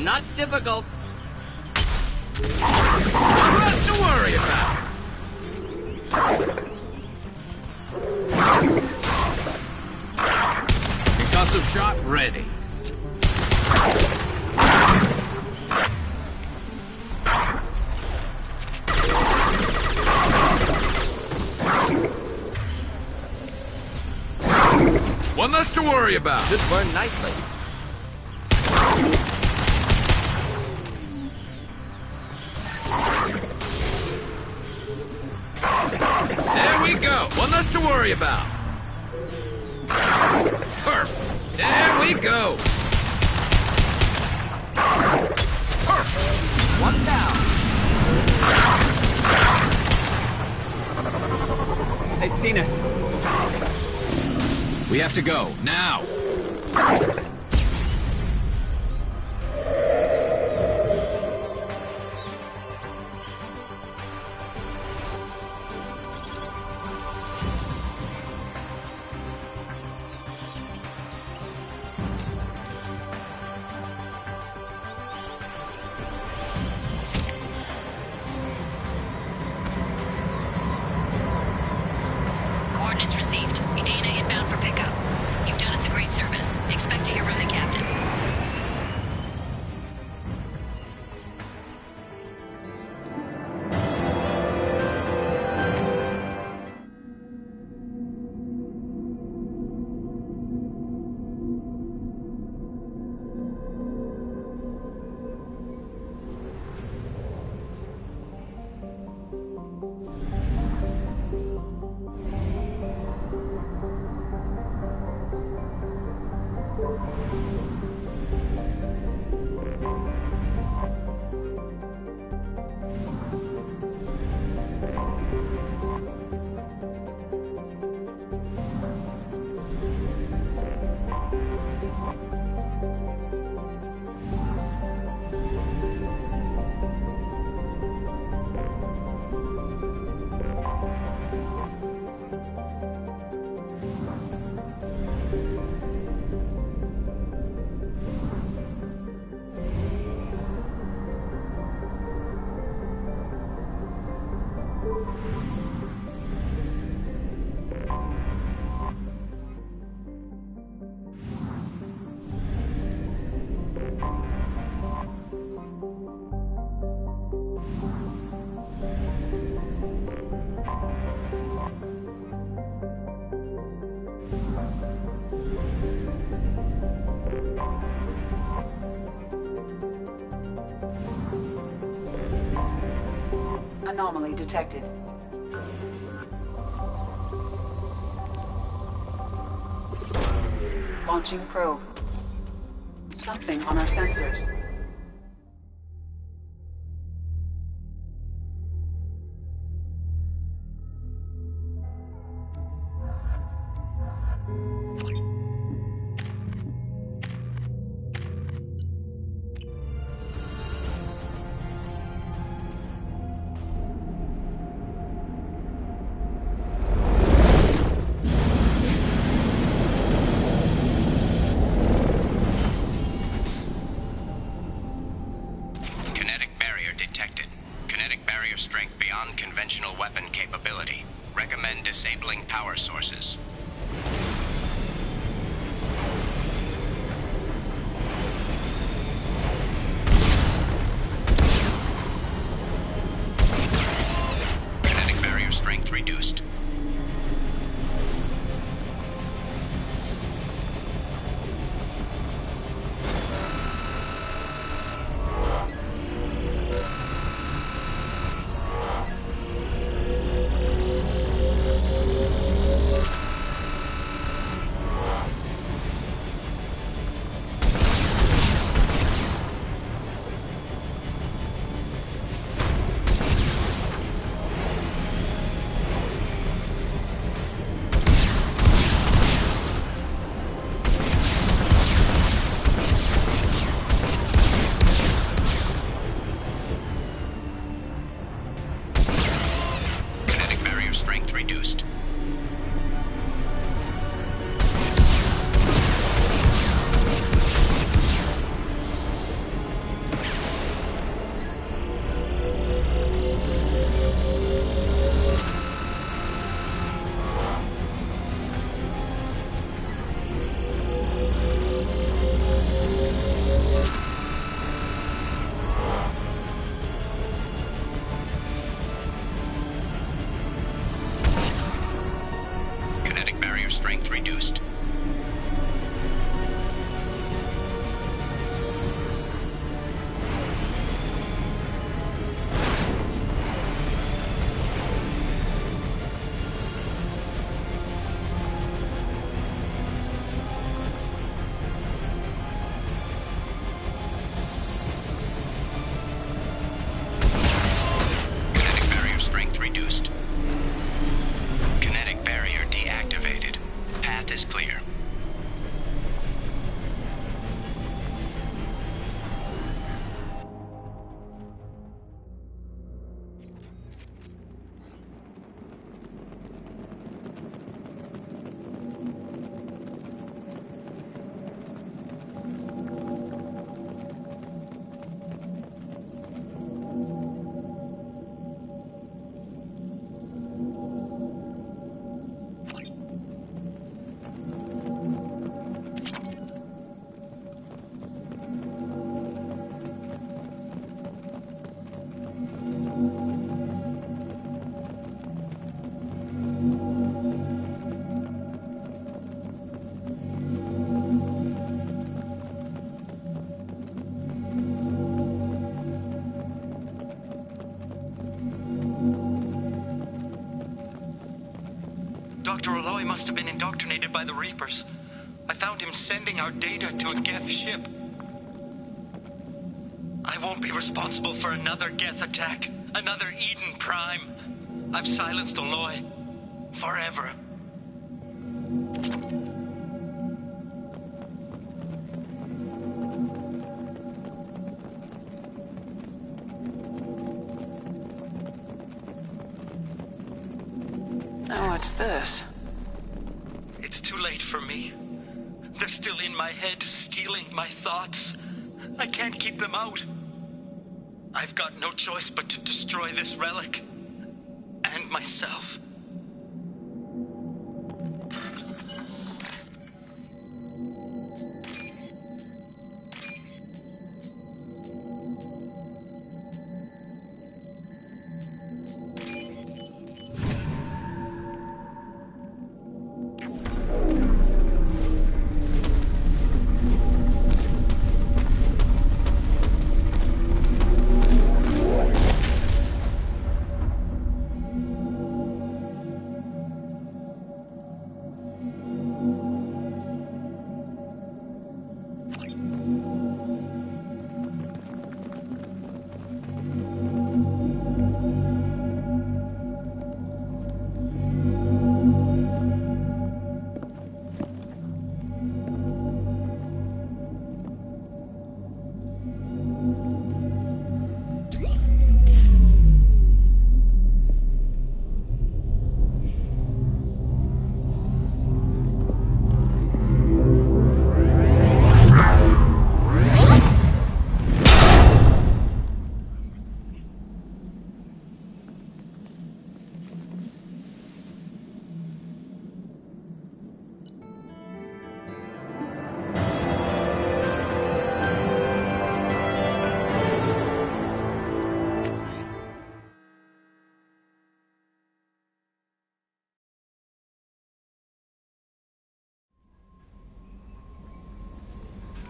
Not difficult. Nothing to worry about. Concussive shot ready. One less to worry about. Should burn nicely. There we go. One less to worry about. Perfect. There we go. Perfect. One down. They've seen us. We have to go, now! Coordinates received. Edina inbound for pickup. You've done us a great service. Expect to hear from the captain. Anomaly detected. Launching probe. Something on our sensors. Conventional weapon capability. Recommend disabling power sources. Kinetic barrier strength reduced. Strength reduced. Kinetic barrier strength reduced. Kinetic barrier deactivated. Path is clear. Dr. Aloy must have been indoctrinated by the Reapers. I found him sending our data to a Geth ship. I won't be responsible for another Geth attack, another Eden Prime. I've silenced Aloy. Forever. Oh, what's this? It's too late for me. They're still in my head, stealing my thoughts. I can't keep them out. I've got no choice but to destroy this relic. And myself.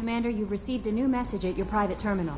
Commander, you've received a new message at your private terminal.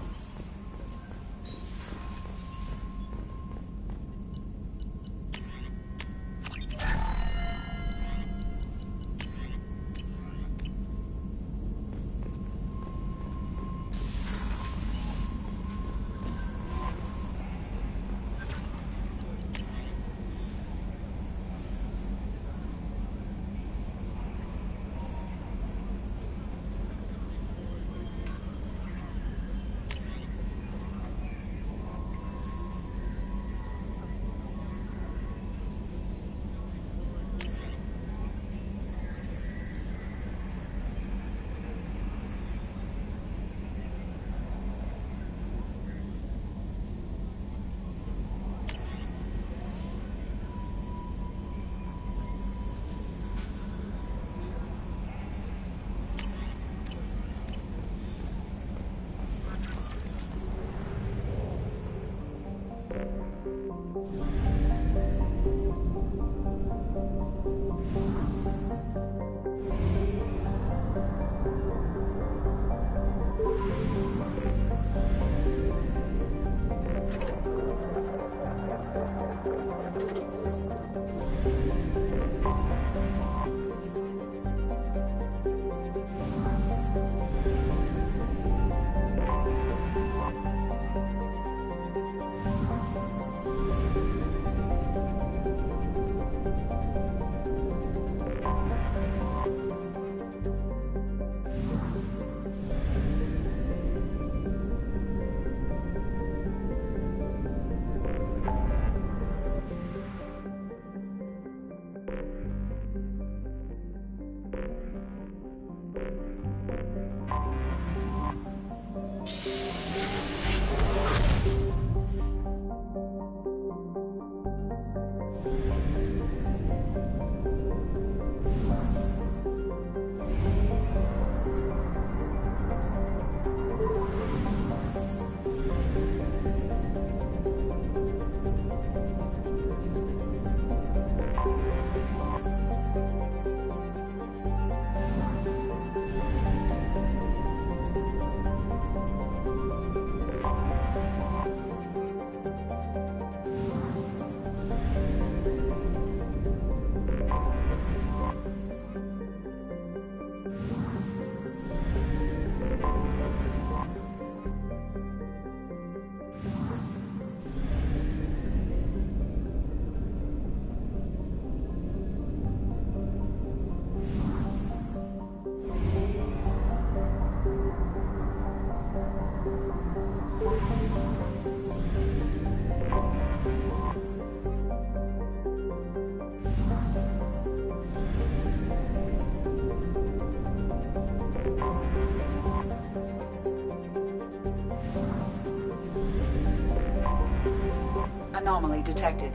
Anomaly detected.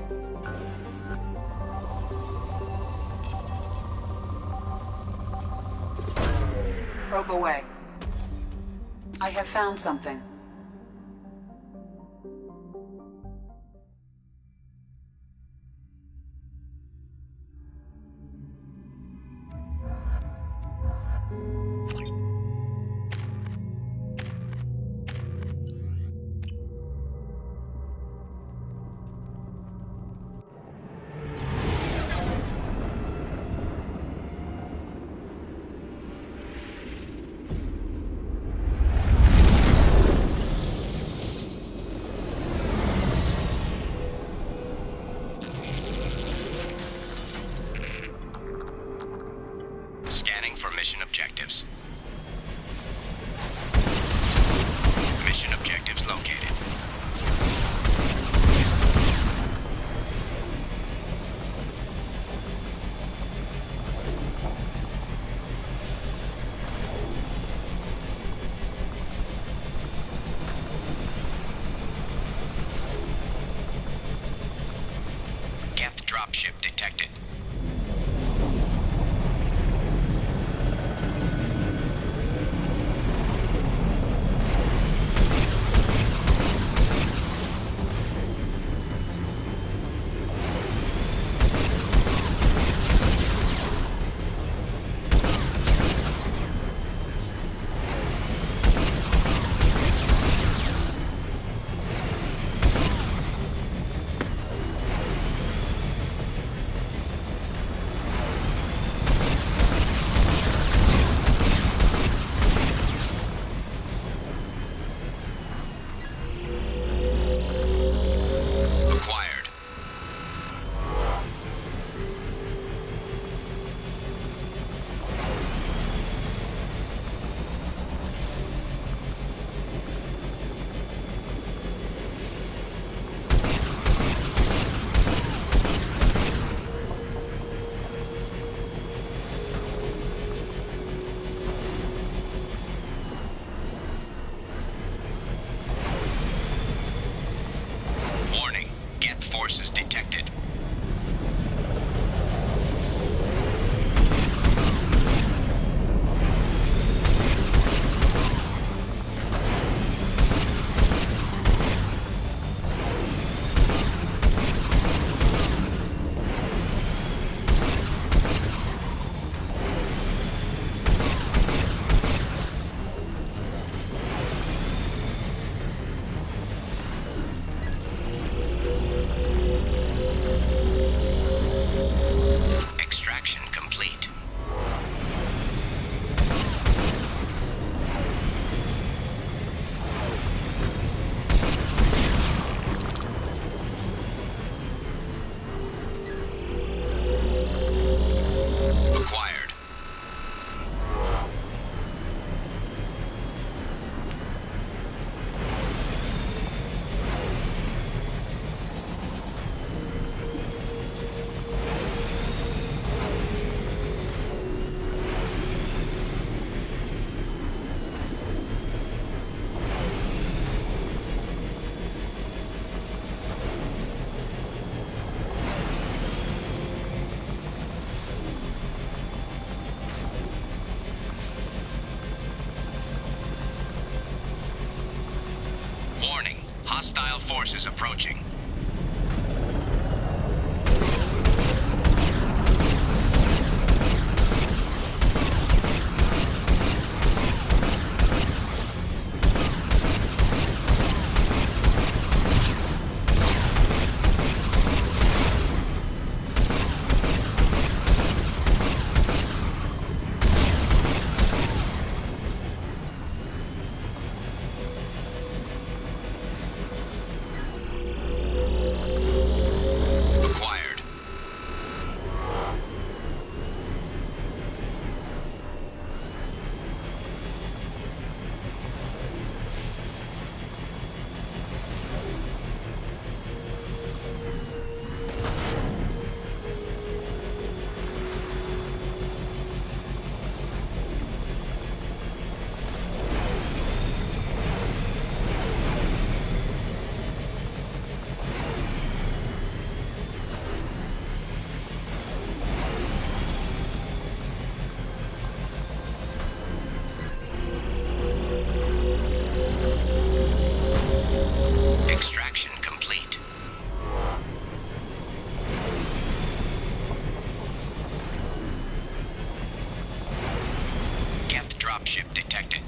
Probe away. I have found something. Scanning for mission objectives. Mission objectives located. Geth dropship detected. forces approaching. Dropship detected.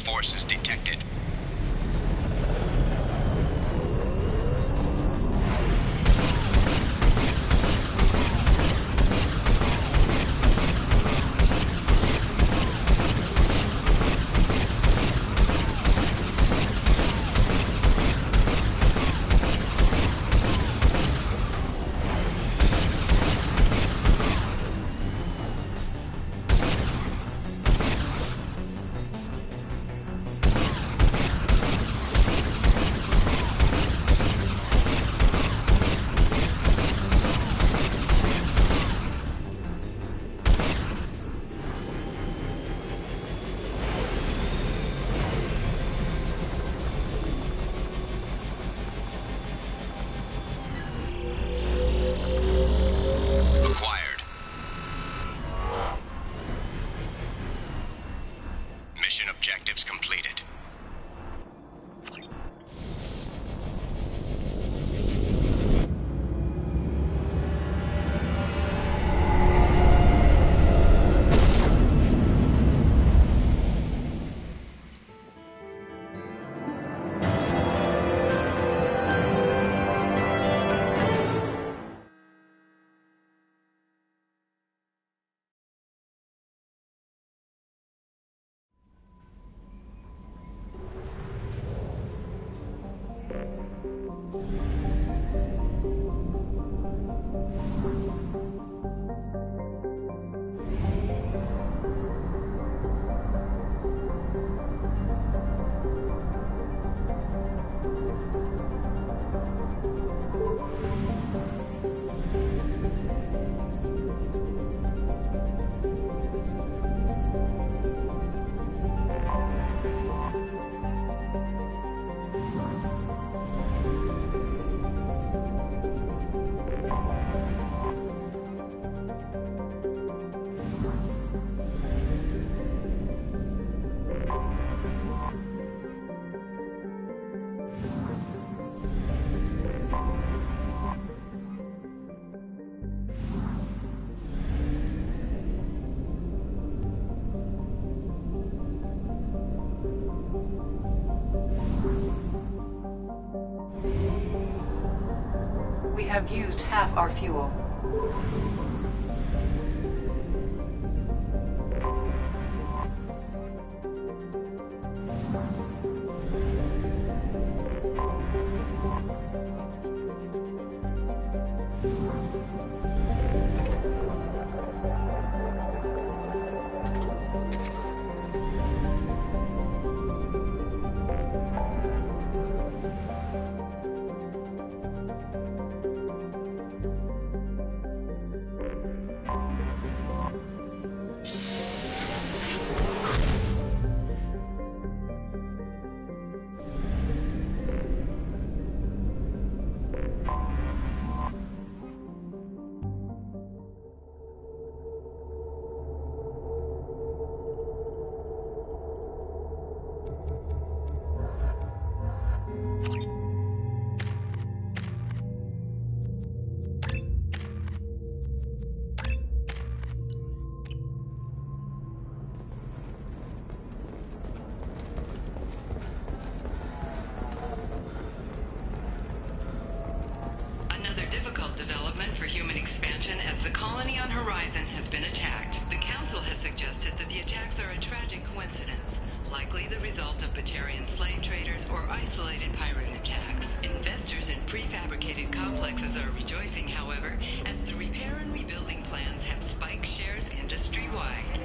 Forces detected. Mission objectives completed. We have used half our fuel. For human expansion as the colony on Horizon has been attacked. The Council has suggested that the attacks are a tragic coincidence, likely the result of Batarian slave traders or isolated pirate attacks. Investors in prefabricated complexes are rejoicing, however, as the repair and rebuilding plans have spiked shares industry-wide.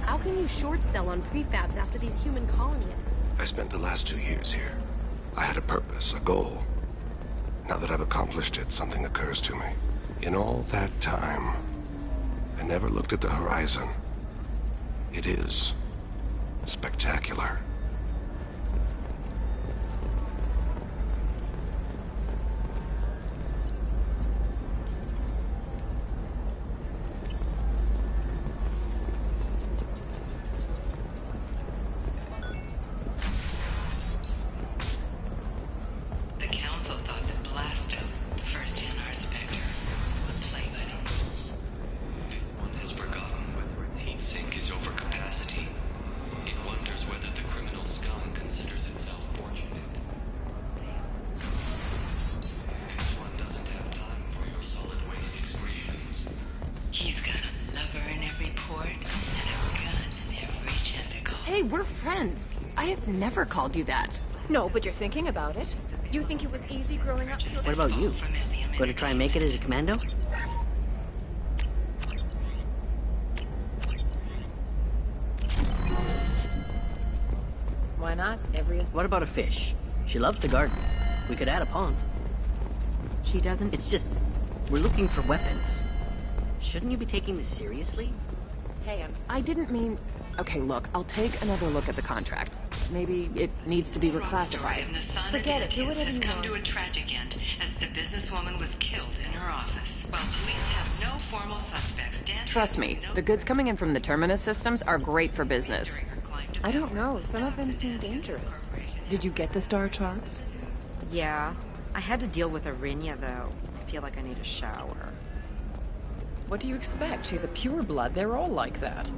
How can you short sell on prefabs after these human colonies? I spent the last 2 years here. I had a purpose, a goal. Now that I've accomplished it, something occurs to me. In all that time, I never looked at the horizon. It is spectacular. Hey, we're friends. I have never called you that. No, but you're thinking about it. You think it was easy growing up? What about you? Going to try and make it as a commando? Why not? What about a fish? She loves the garden. We could add a pond. She doesn't... It's just... we're looking for weapons. Shouldn't you be taking this seriously? Hey, I didn't mean... Okay, look, I'll take another look at the contract. Maybe it needs to be reclassified. Forget it, do whatever you want. Has come to a tragic end as the businesswoman was killed in her office. While police have no formal suspects, trust me, the goods coming in from the Terminus systems are great for business. I don't know, some of them seem dangerous. Did you get the star charts? Yeah, I had to deal with Arinya, though. I feel like I need a shower. What do you expect? She's a pureblood. They're all like that.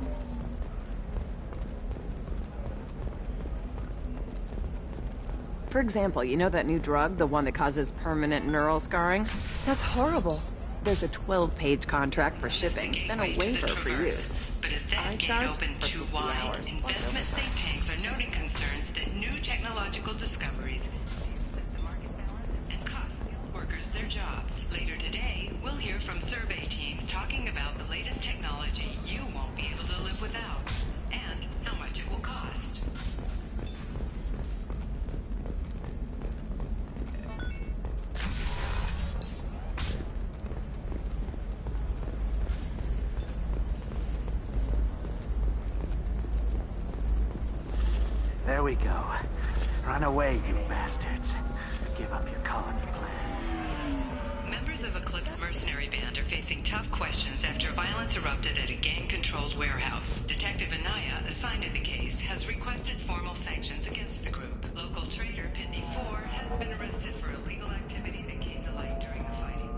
For example, you know that new drug, the one that causes permanent neural scarring? That's horrible. There's a 12-page contract for shipping, then a waiver for use. But as that gate opened too wide, investment think tanks are noting concerns that new technological discoveries and cost workers their jobs. Later today, we'll hear from survey teams talking about the latest technology you won't be able to live without, and how much it will cost. There we go. Run away, you bastards. Give up your colony plans. Members of Eclipse mercenary band are facing tough questions after violence erupted at a gang-controlled warehouse. Detective Anaya, assigned to the case, has requested formal sanctions against the group. Local trader Pitney 4 has been arrested for illegal activity that came to light during the fighting.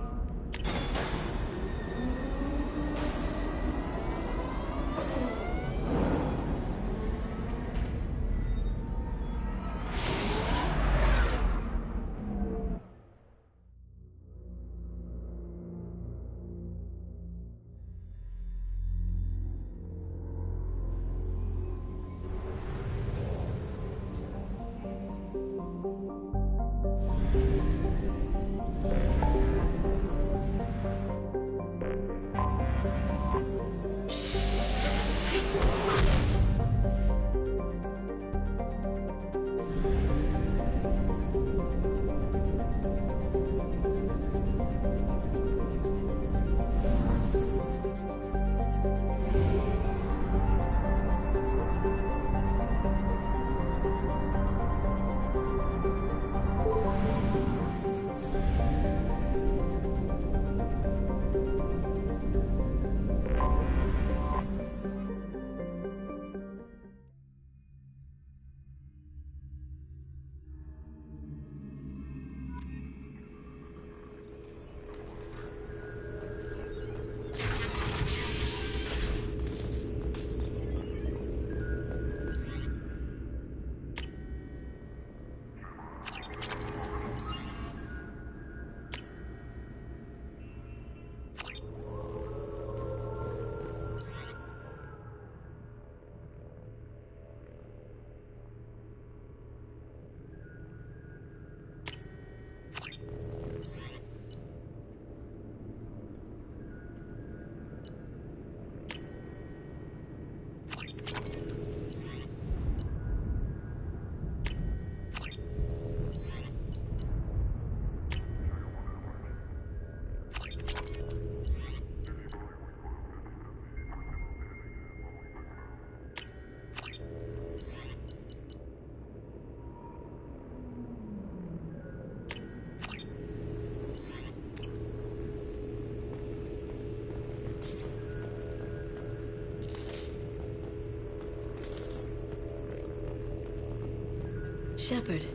Shepard,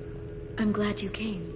I'm glad you came.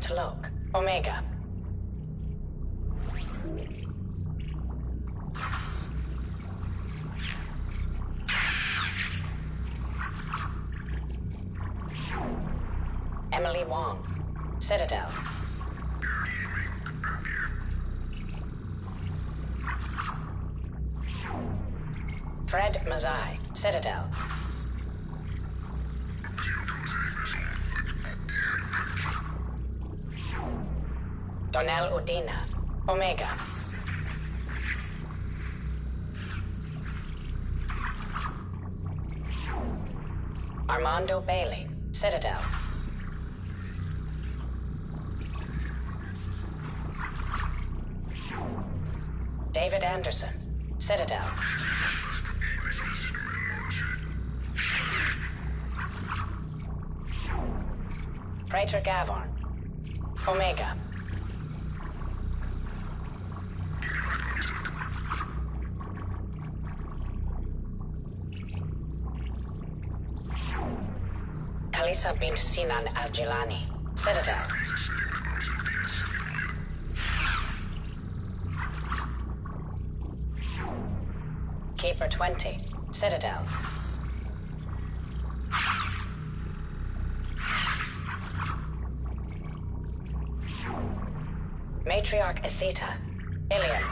Tlok, Omega. Emily Wong, Citadel. Fred Mazai, Citadel. Donnell Udina, Omega. Armando Bailey, Citadel. David Anderson, Citadel. Praetor Gavorn, Omega. Khalisa bint Sinan al-Jilani, Citadel. Keeper 20, Citadel. Matriarch Atheta, Ilium.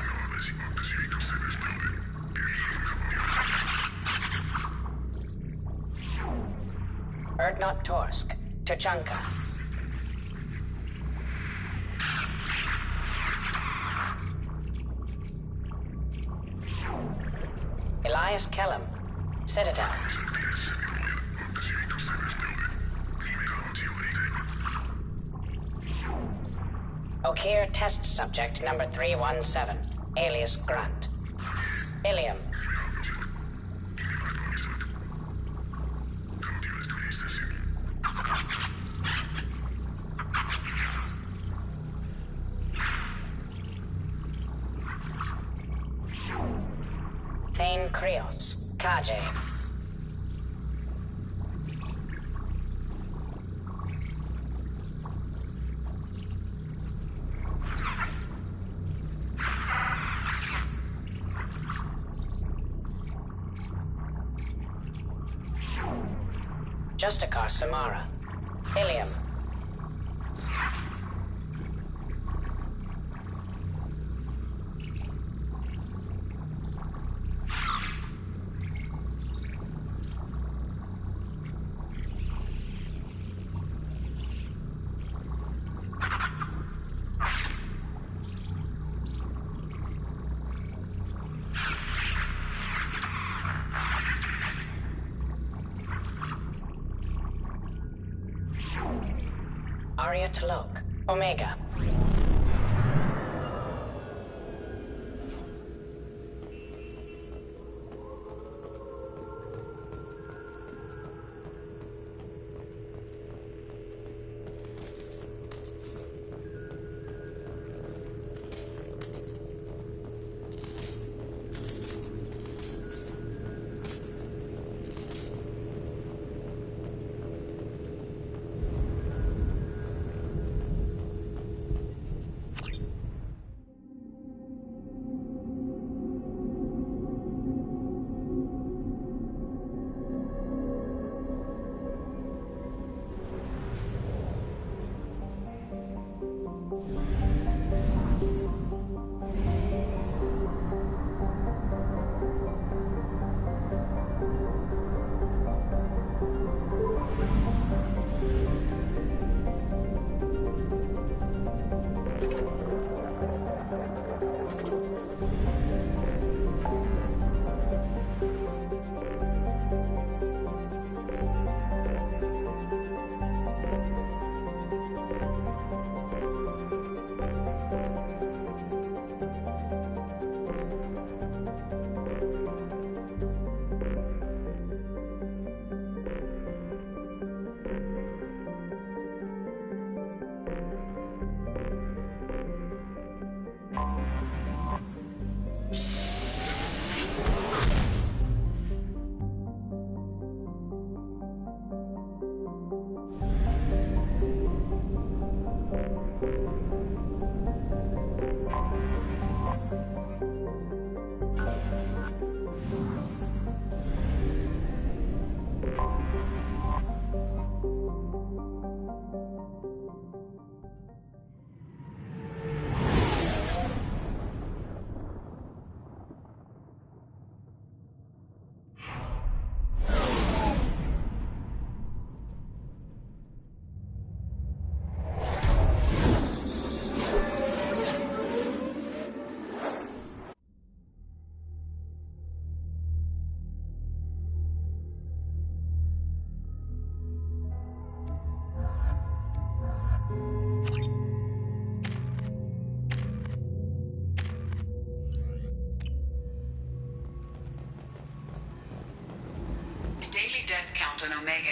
Erdnot Torsk, Tuchanka. Elias Kellum, Citadel. Okeer Test Subject number 317, alias Grunt. Ilium. Thane Krios, Kaje. Justicar Samara, Ilium. Arya Tlok, Omega.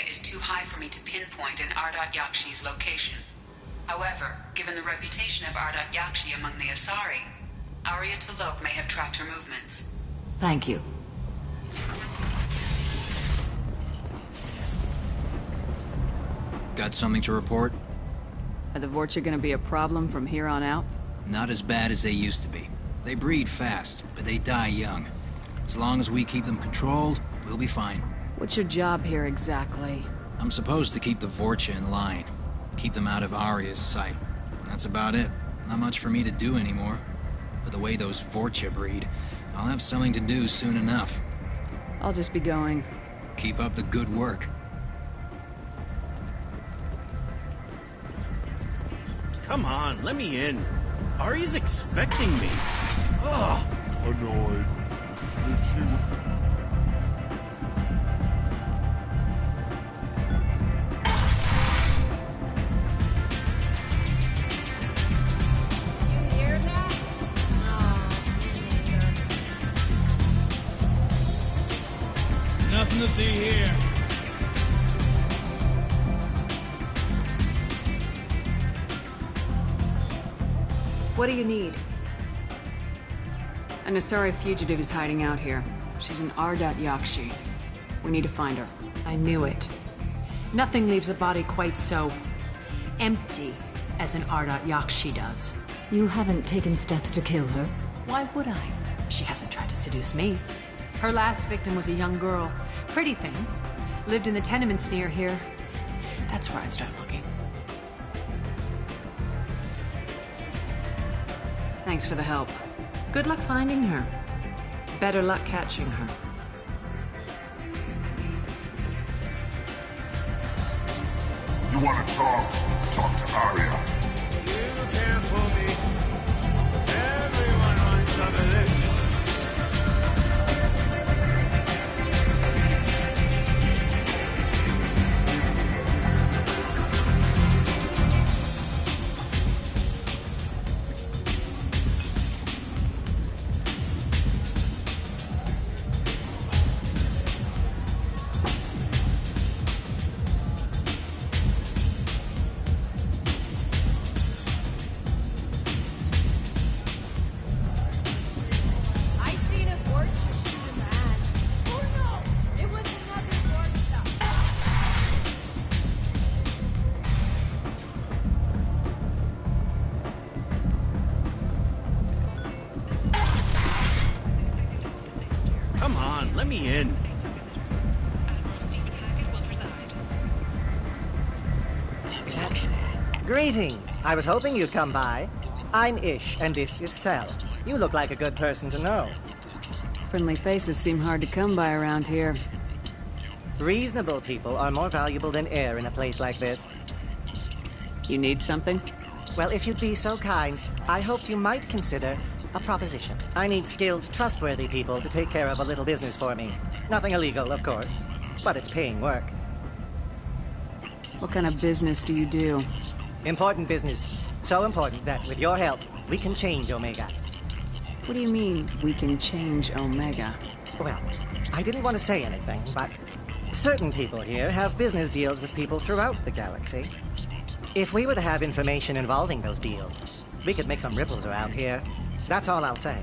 is too high for me to pinpoint an Ardat Yakshi's location. However, given the reputation of Ardat Yakshi among the Asari, Arya T'Loak may have tracked her movements. Thank you. Got something to report? Are the Vorcha gonna be a problem from here on out? Not as bad as they used to be. They breed fast, but they die young. As long as we keep them controlled, we'll be fine. What's your job here exactly? I'm supposed to keep the Vorcha in line. Keep them out of Arya's sight. That's about it. Not much for me to do anymore. But the way those Vorcha breed, I'll have something to do soon enough. I'll just be going. Keep up the good work. Come on, let me in. Ari's expecting me. Ugh. Annoyed. Nothing to see here. What do you need? An Asari fugitive is hiding out here. She's an Ardat Yakshi. We need to find her. I knew it. Nothing leaves a body quite so empty as an Ardat Yakshi does. You haven't taken steps to kill her? Why would I? She hasn't tried to seduce me. Her last victim was a young girl. Pretty thing. Lived in the tenements near here. That's where I'd start looking. Thanks for the help. Good luck finding her. Better luck catching her. You want to talk? Talk to Arya. You can't fool me. Everyone wants some of this. Let me in. Is that... Greetings. I was hoping you'd come by. I'm Ish, and this is Cell. You look like a good person to know. Friendly faces seem hard to come by around here. Reasonable people are more valuable than air in a place like this. You need something? Well, if you'd be so kind, I hoped you might consider a proposition. I need skilled, trustworthy people to take care of a little business for me. Nothing illegal, of course, but it's paying work. What kind of business do you do? Important business. So important that, with your help, we can change Omega. What do you mean, we can change Omega? Well, I didn't want to say anything, but certain people here have business deals with people throughout the galaxy. If we were to have information involving those deals, we could make some ripples around here. That's all I'll say.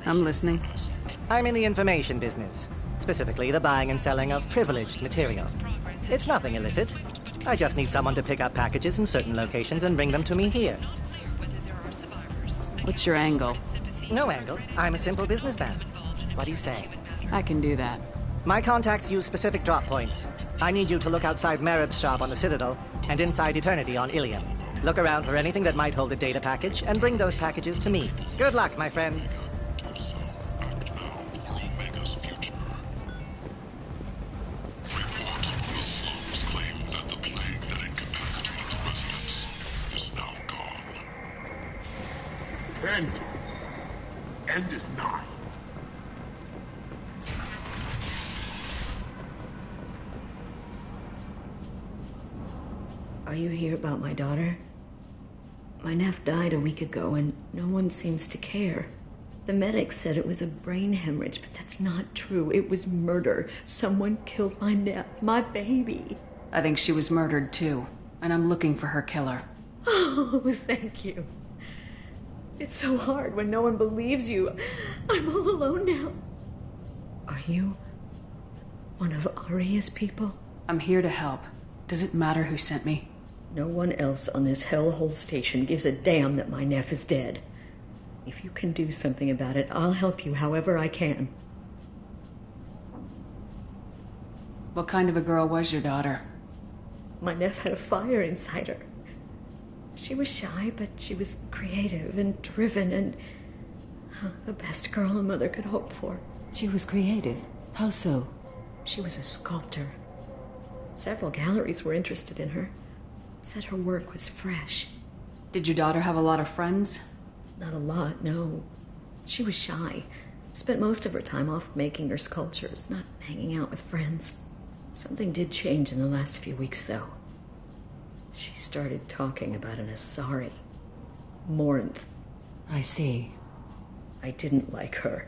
I'm listening. I'm in the information business. Specifically, the buying and selling of privileged material. It's nothing illicit. I just need someone to pick up packages in certain locations and bring them to me here. What's your angle? No angle. I'm a simple businessman. What do you say? I can do that. My contacts use specific drop points. I need you to look outside Merib's shop on the Citadel and inside Eternity on Ilium. Look around for anything that might hold a data package and bring those packages to me. Good luck, my friends. End is nigh. Are you here about my daughter? My nephew died a week ago, and no one seems to care. The medics said it was a brain hemorrhage, but that's not true. It was murder. Someone killed my Neff, my baby. I think she was murdered too, and I'm looking for her killer. Oh, thank you. It's so hard when no one believes you. I'm all alone now. Are you one of Aria's people? I'm here to help. Does it matter who sent me? No one else on this hellhole station gives a damn that my Neff is dead. If you can do something about it, I'll help you however I can. What kind of a girl was your daughter? My Neff had a fire inside her. She was shy, but she was creative and driven and the best girl a mother could hope for. She was creative? How so? She was a sculptor. Several galleries were interested in her. Said her work was fresh. Did your daughter have a lot of friends? Not a lot, no. She was shy. Spent most of her time off making her sculptures, not hanging out with friends. Something did change in the last few weeks, though. She started talking about an Asari. Morinth. I see. I didn't like her.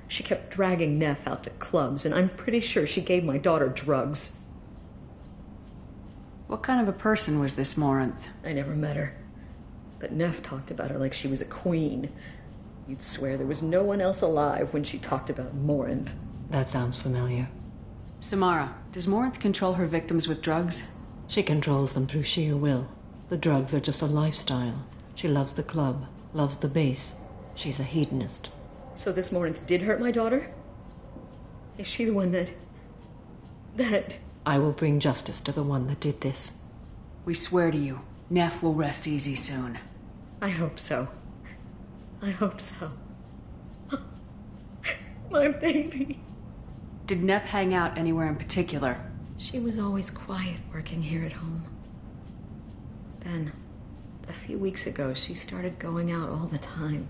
She kept dragging Neff out to clubs, and I'm pretty sure she gave my daughter drugs. What kind of a person was this Morinth? I never met her. But Neff talked about her like she was a queen. You'd swear there was no one else alive when she talked about Morinth. That sounds familiar. Samara, does Morinth control her victims with drugs? She controls them through sheer will. The drugs are just a lifestyle. She loves the club, loves the base. She's a hedonist. So this Morinth did hurt my daughter? Is she the one that... I will bring justice to the one that did this. We swear to you, Neff will rest easy soon. I hope so. I hope so. My baby. Did Neff hang out anywhere in particular? She was always quiet working here at home. Then, a few weeks ago, she started going out all the time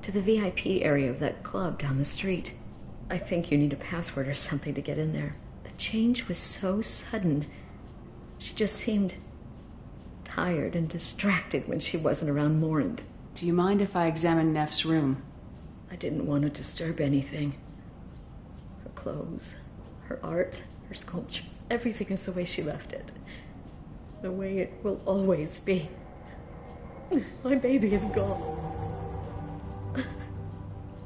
to the VIP area of that club down the street. I think you need a password or something to get in there. The change was so sudden. She just seemed tired and distracted when she wasn't around Morinth. Do you mind if I examine Neff's room? I didn't want to disturb anything. Her clothes, her art, her sculpture, everything is the way she left it. The way it will always be. My baby is gone.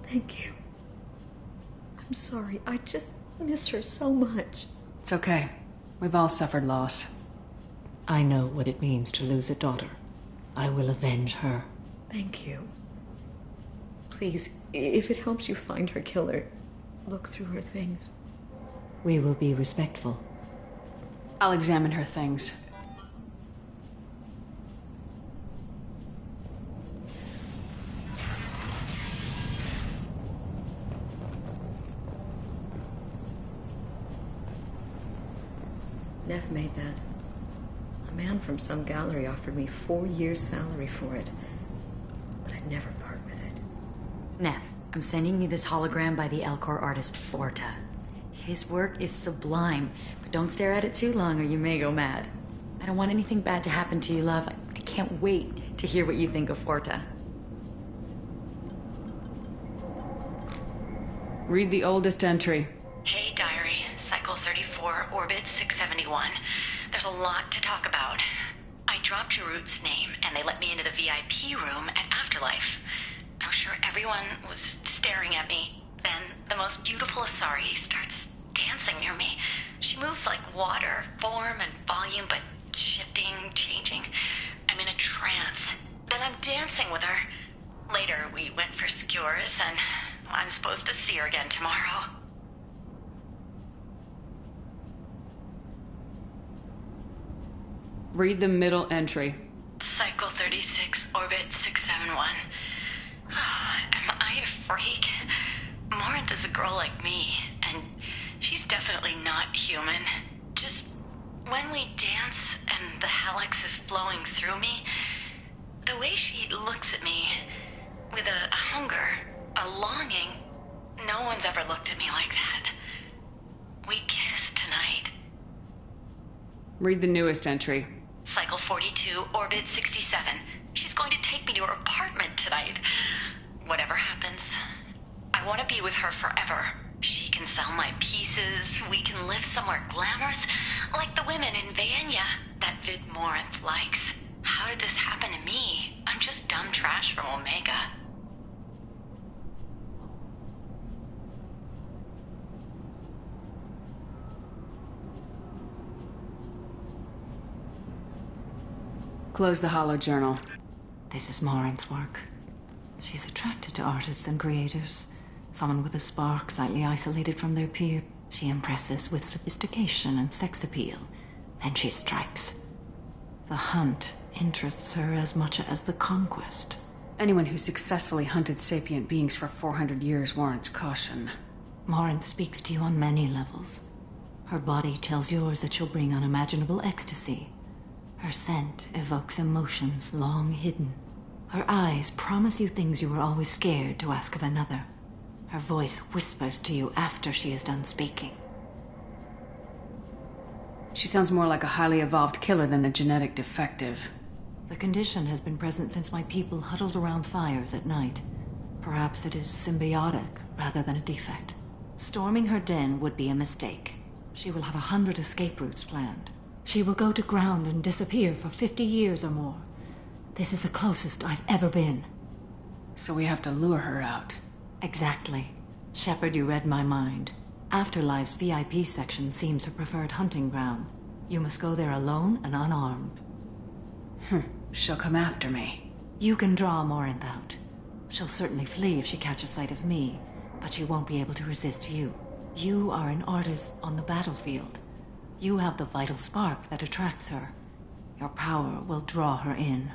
Thank you. I'm sorry, I just miss her so much. It's okay. We've all suffered loss. I know what it means to lose a daughter. I will avenge her. Thank you. Please, if it helps you find her killer, look through her things. We will be respectful. I'll examine her things. Neff made that. A man from some gallery offered me 4 years' salary for it. But I'd never part with it. Neff, I'm sending you this hologram by the Elcor artist Forta. His work is sublime, but don't stare at it too long or you may go mad. I don't want anything bad to happen to you, love. I can't wait to hear what you think of Forta. Read the oldest entry. Hey, diary. Cycle 34, orbit 671. There's a lot to talk about. I dropped Jarut's name, and they let me into the VIP room at Afterlife. I'm sure everyone was staring at me. Then the most beautiful Asari starts dancing near me. She moves like water, form and volume, but shifting, changing. I'm in a trance. Then I'm dancing with her. Later, we went for skewers, and I'm supposed to see her again tomorrow. Read the middle entry. Cycle 36, orbit 671. Am I a freak? Morinth is a girl like me, and she's definitely not human. Just when we dance and the helix is flowing through me, the way she looks at me with a hunger, a longing, no one's ever looked at me like that. We kissed tonight. Read the newest entry. Cycle 42, orbit 67. She's going to take me to her apartment tonight. Whatever happens, I want to be with her forever. She can sell my pieces. We can live somewhere glamorous, like the women in Vanya that Vid Morinth likes. How did this happen to me? I'm just dumb trash from Omega. Close the holo journal. This is Morinth's work. She's attracted to artists and creators. Someone with a spark, slightly isolated from their peer. She impresses with sophistication and sex appeal. Then she strikes. The hunt interests her as much as the conquest. Anyone who successfully hunted sapient beings for 400 years warrants caution. Morinth speaks to you on many levels. Her body tells yours that she'll bring unimaginable ecstasy. Her scent evokes emotions long hidden. Her eyes promise you things you were always scared to ask of another. Her voice whispers to you after she is done speaking. She sounds more like a highly evolved killer than a genetic defective. The condition has been present since my people huddled around fires at night. Perhaps it is symbiotic rather than a defect. Storming her den would be a mistake. She will have 100 escape routes planned. She will go to ground and disappear for 50 years or more. This is the closest I've ever been. So we have to lure her out. Exactly. Shepard, you read my mind. Afterlife's VIP section seems her preferred hunting ground. You must go there alone and unarmed. She'll come after me. You can draw Morinth out. She'll certainly flee if she catches sight of me, but she won't be able to resist you. You are an artist on the battlefield. You have the vital spark that attracts her. Your power will draw her in.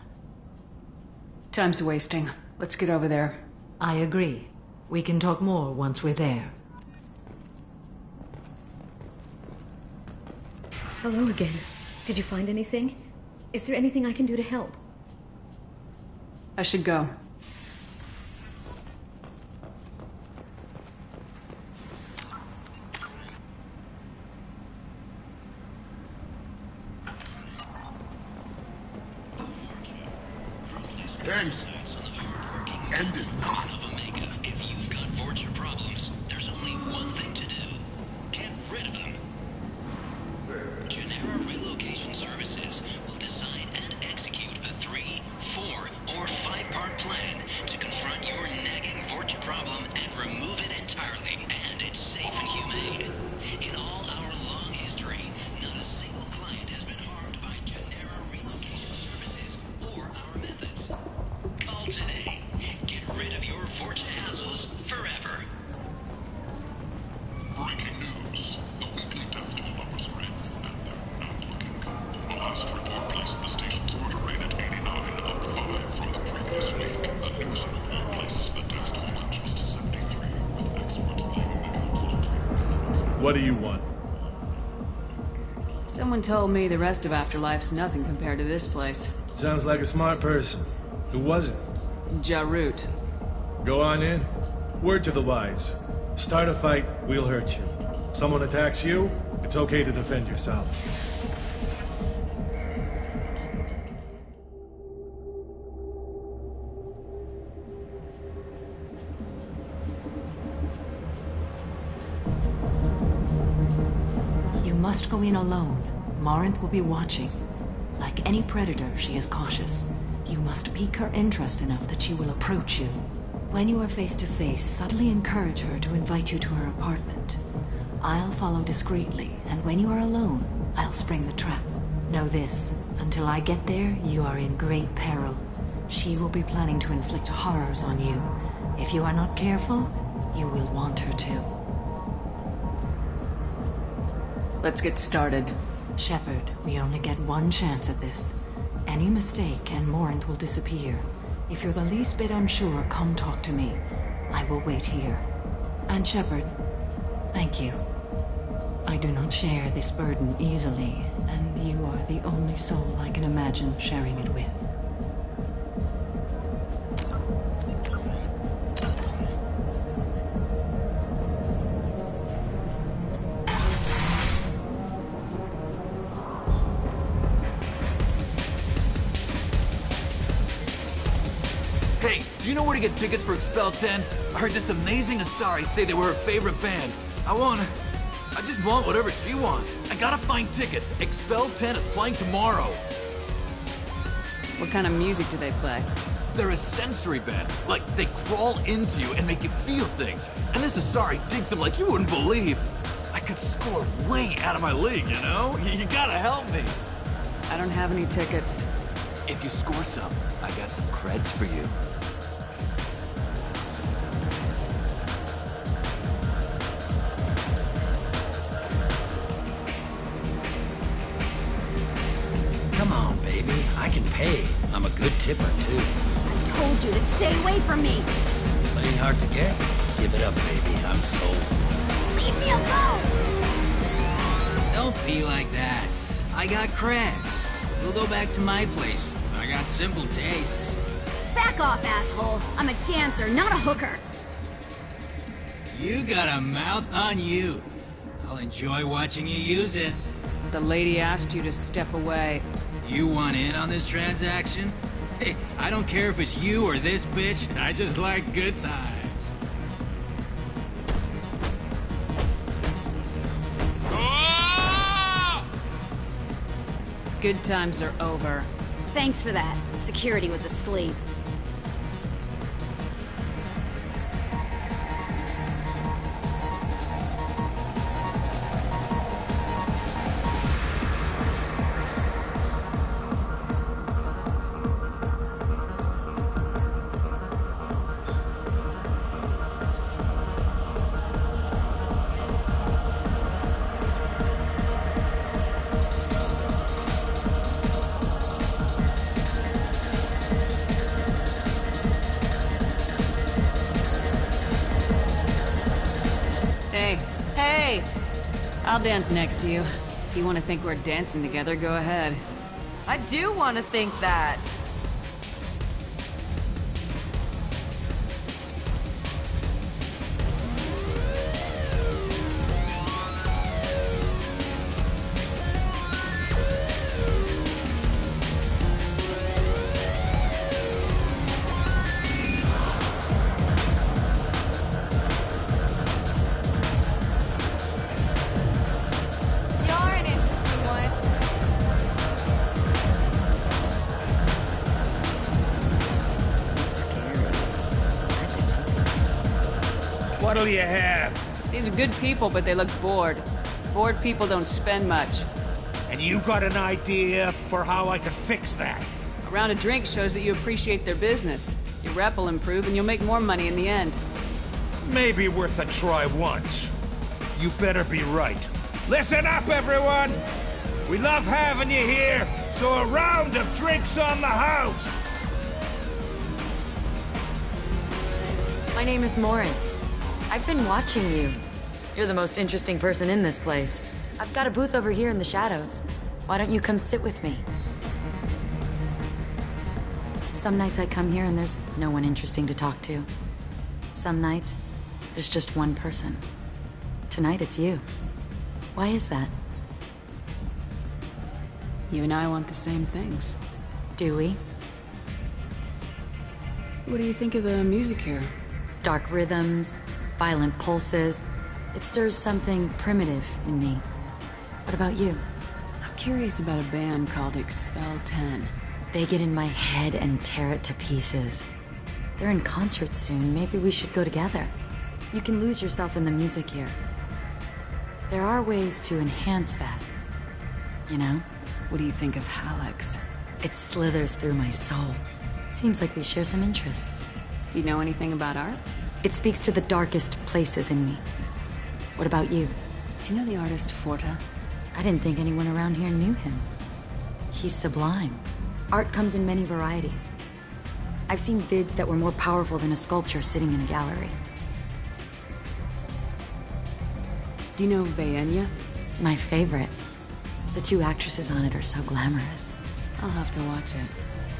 Time's wasting. Let's get over there. I agree. We can talk more once we're there. Hello again. Did you find anything? Is there anything I can do to help? I should go. End is not. Of Omega. If you've got Vorcha problems, there's only one thing to do. Get rid of them. Genera Relocation Services will design and execute a 3, 4, or 5-part plan to confront your nagging Vorcha problem and remove it entirely. And it's safe and humane. In all our long history, not a single client has been harmed by Genera Relocation Services or our methods. Call today. Get rid of your Vorcha hassles forever. Breaking news. The weekly death toll numbers are in, and they're not looking good. The last report placed the station's order rate at 89, up 5 from the previous week. The news report places the death toll at just 73, with experts blaming. What do you want? Someone told me the rest of Afterlife's nothing compared to this place. Sounds like a smart person. Who was it? Jarut. Go on in. Word to the wise. Start a fight, we'll hurt you. Someone attacks you, it's okay to defend yourself. You must go in alone. Morinth will be watching. Like any predator, she is cautious. You must pique her interest enough that she will approach you. When you are face to face, subtly encourage her to invite you to her apartment. I'll follow discreetly, and when you are alone, I'll spring the trap. Know this, until I get there, you are in great peril. She will be planning to inflict horrors on you. If you are not careful, you will want her to. Let's get started. Shepard, we only get one chance at this. Any mistake and Morinth will disappear. If you're the least bit unsure, come talk to me. I will wait here. And Shepard, thank you. I do not share this burden easily, and you are the only soul I can imagine sharing it with. Do you know where to get tickets for Expel 10? I heard this amazing Asari say they were her favorite band. I just want whatever she wants. I gotta find tickets. Expel 10 is playing tomorrow. What kind of music do they play? They're a sensory band. Like, they crawl into you and make you feel things. And this Asari digs them like you wouldn't believe. I could score way out of my league, you know? You gotta help me. I don't have any tickets. If you score some, I got some creds for you. Come on, baby. I can pay. I'm a good tipper, too. I told you to stay away from me. Playing hard to get? Give it up, baby. I'm sold. Leave me alone! Don't be like that. I got creds. We'll go back to my place. I got simple tastes. Back off, asshole. I'm a dancer, not a hooker. You got a mouth on you. I'll enjoy watching you use it. The lady asked you to step away. You want in on this transaction? Hey, I don't care if it's you or this bitch. I just like good times. Good times are over. Thanks for that. Security was asleep. Hey! I'll dance next to you. If you want to think we're dancing together, go ahead. I do want to think that. What'll you have? These are good people, but they look bored. Bored people don't spend much. And you got an idea for how I could fix that? A round of drinks shows that you appreciate their business. Your rep will improve, and you'll make more money in the end. Maybe worth a try once. You better be right. Listen up, everyone! We love having you here, so a round of drinks on the house! My name is Morin. I've been watching you. You're the most interesting person in this place. I've got a booth over here in the shadows. Why don't you come sit with me? Some nights I come here and there's no one interesting to talk to. Some nights, there's just one person. Tonight it's you. Why is that? You and I want the same things. Do we? What do you think of the music here? Dark rhythms, violent pulses. It stirs something primitive in me. What about you? I'm curious about a band called Expel 10. They get in my head and tear it to pieces. They're in concert soon. Maybe we should go together. You can lose yourself in the music here. There are ways to enhance that. You know? What do you think of Hallex? It slithers through my soul. Seems like we share some interests. Do you know anything about art? It speaks to the darkest places in me. What about you? Do you know the artist Forta? I didn't think anyone around here knew him. He's sublime. Art comes in many varieties. I've seen vids that were more powerful than a sculpture sitting in a gallery. Do you know Vaenya? My favorite. The two actresses on it are so glamorous. I'll have to watch it.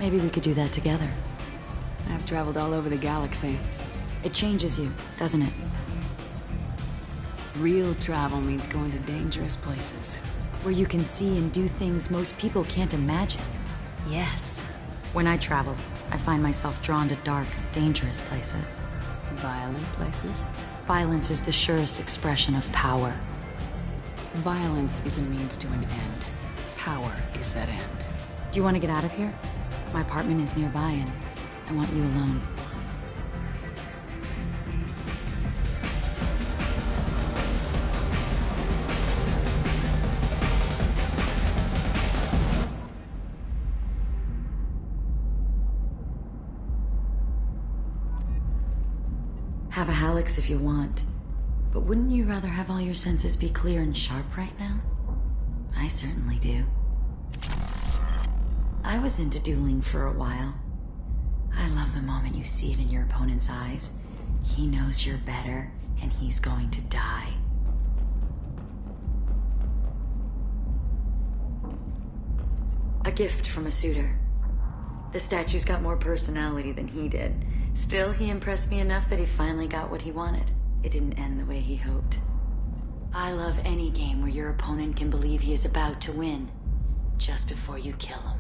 Maybe we could do that together. I've traveled all over the galaxy. It changes you, doesn't it? Real travel means going to dangerous places. Where you can see and do things most people can't imagine. Yes. When I travel, I find myself drawn to dark, dangerous places. Violent places? Violence is the surest expression of power. Violence is a means to an end. Power is that end. Do you want to get out of here? My apartment is nearby and I want you alone. Have a Hallex if you want, but wouldn't you rather have all your senses be clear and sharp right now? I certainly do. I was into dueling for a while. I love the moment you see it in your opponent's eyes. He knows you're better, and he's going to die. A gift from a suitor. The statue's got more personality than he did. Still, he impressed me enough that he finally got what he wanted. It didn't end the way he hoped. I love any game where your opponent can believe he is about to win, just before you kill him.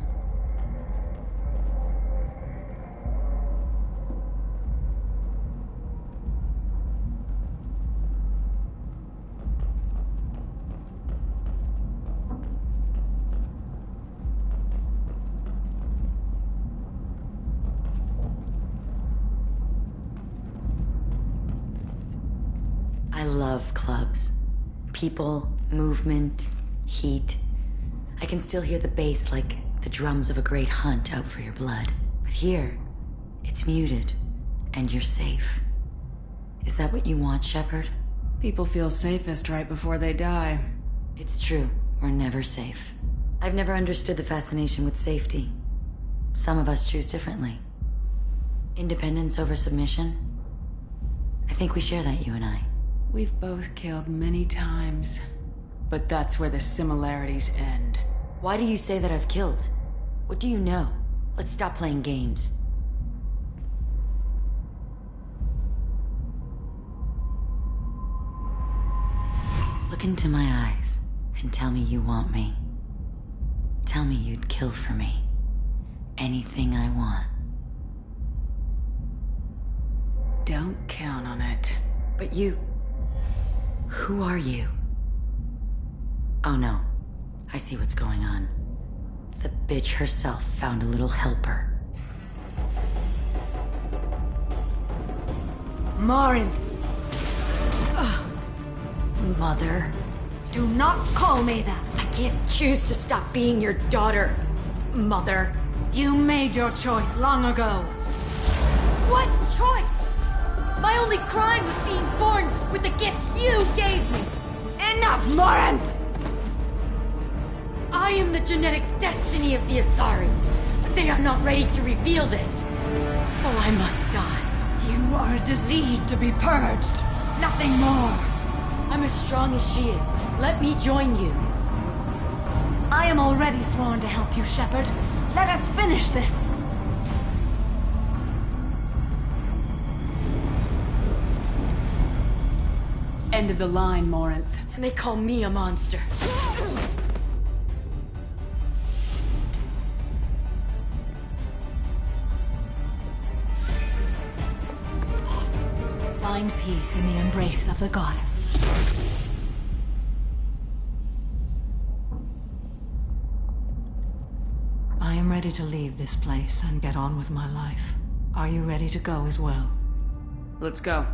I love clubs. People, movement, heat. I can still hear the bass like the drums of a great hunt out for your blood. But here, it's muted, and you're safe. Is that what you want, Shepard? People feel safest right before they die. It's true. We're never safe. I've never understood the fascination with safety. Some of us choose differently. Independence over submission? I think we share that, you and I. We've both killed many times, but that's where the similarities end. Why do you say that I've killed? What do you know? Let's stop playing games. Look into my eyes and tell me you want me. Tell me you'd kill for me. Anything I want. Don't count on it. But you... Who are you? Oh no. I see what's going on. The bitch herself found a little helper. Morinth! Mother. Do not call me that! I can't choose to stop being your daughter, Mother. You made your choice long ago. What choice? My only crime was being born with the gifts you gave me! Enough, Morinth! I am the genetic destiny of the Asari, but they are not ready to reveal this. So I must die. You are a disease to be purged. Nothing more. I'm as strong as she is. Let me join you. I am already sworn to help you, Shepard. Let us finish this. End of the line, Morinth. And they call me a monster. Find peace in the embrace of the goddess. I am ready to leave this place and get on with my life. Are you ready to go as well? Let's go.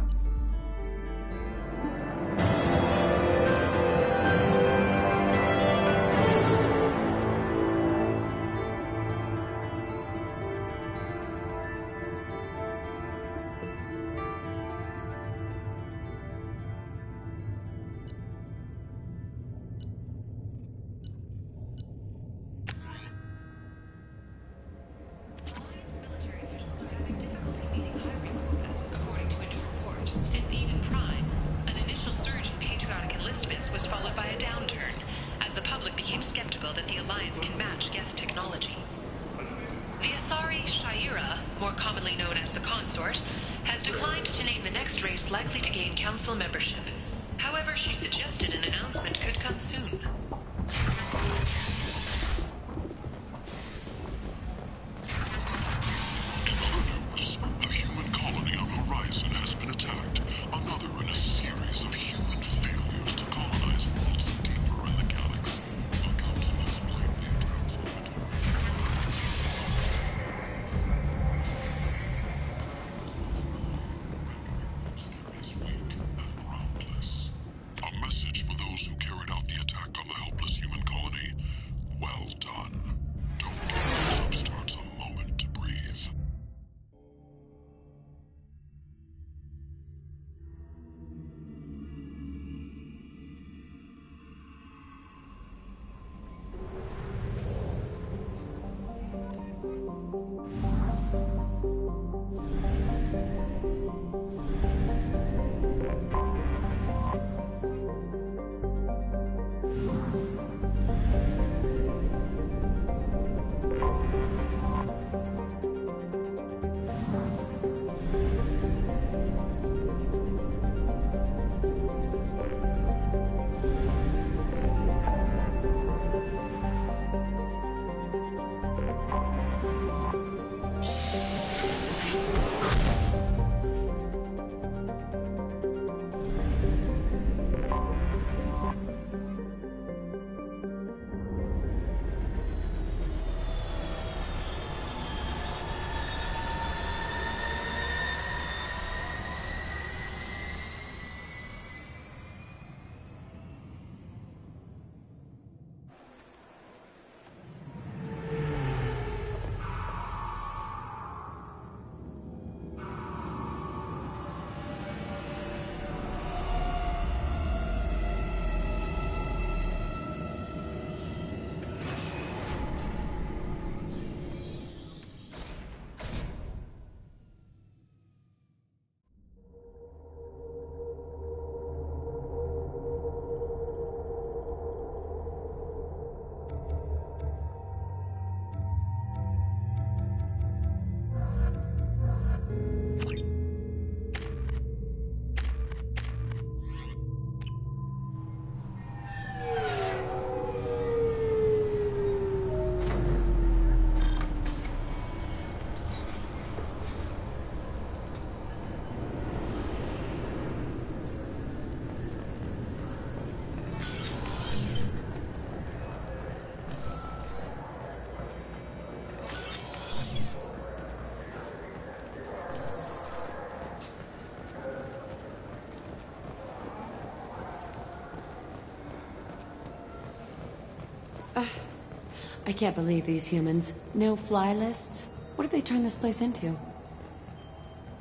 I can't believe these humans. No fly lists? What have they turned this place into?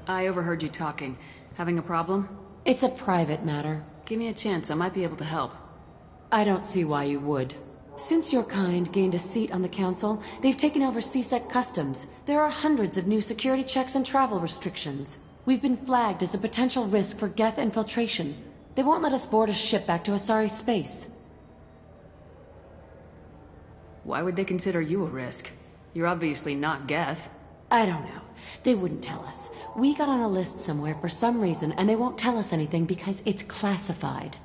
I overheard you talking. Having a problem? It's a private matter. Give me a chance, I might be able to help. I don't see why you would. Since your kind gained a seat on the council, they've taken over CSEC customs. There are hundreds of new security checks and travel restrictions. We've been flagged as a potential risk for Geth infiltration. They won't let us board a ship back to Asari space. Why would they consider you a risk? You're obviously not Geth. I don't know. They wouldn't tell us. We got on a list somewhere for some reason, and they won't tell us anything because it's classified.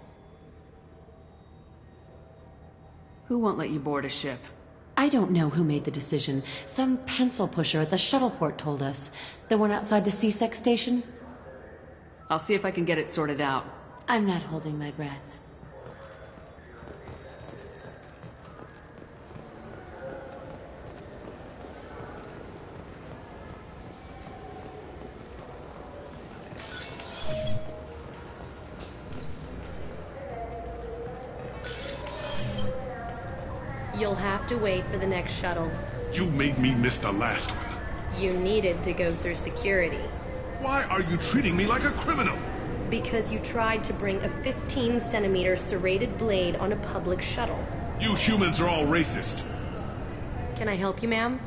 Who won't let you board a ship? I don't know who made the decision. Some pencil pusher at the shuttle port told us. The one outside the CSEC station? I'll see if I can get it sorted out. I'm not holding my breath. You'll have to wait for the next shuttle. You made me miss the last one. You needed to go through security. Why are you treating me like a criminal? Because you tried to bring a 15-centimeter serrated blade on a public shuttle. You humans are all racist. Can I help you, ma'am?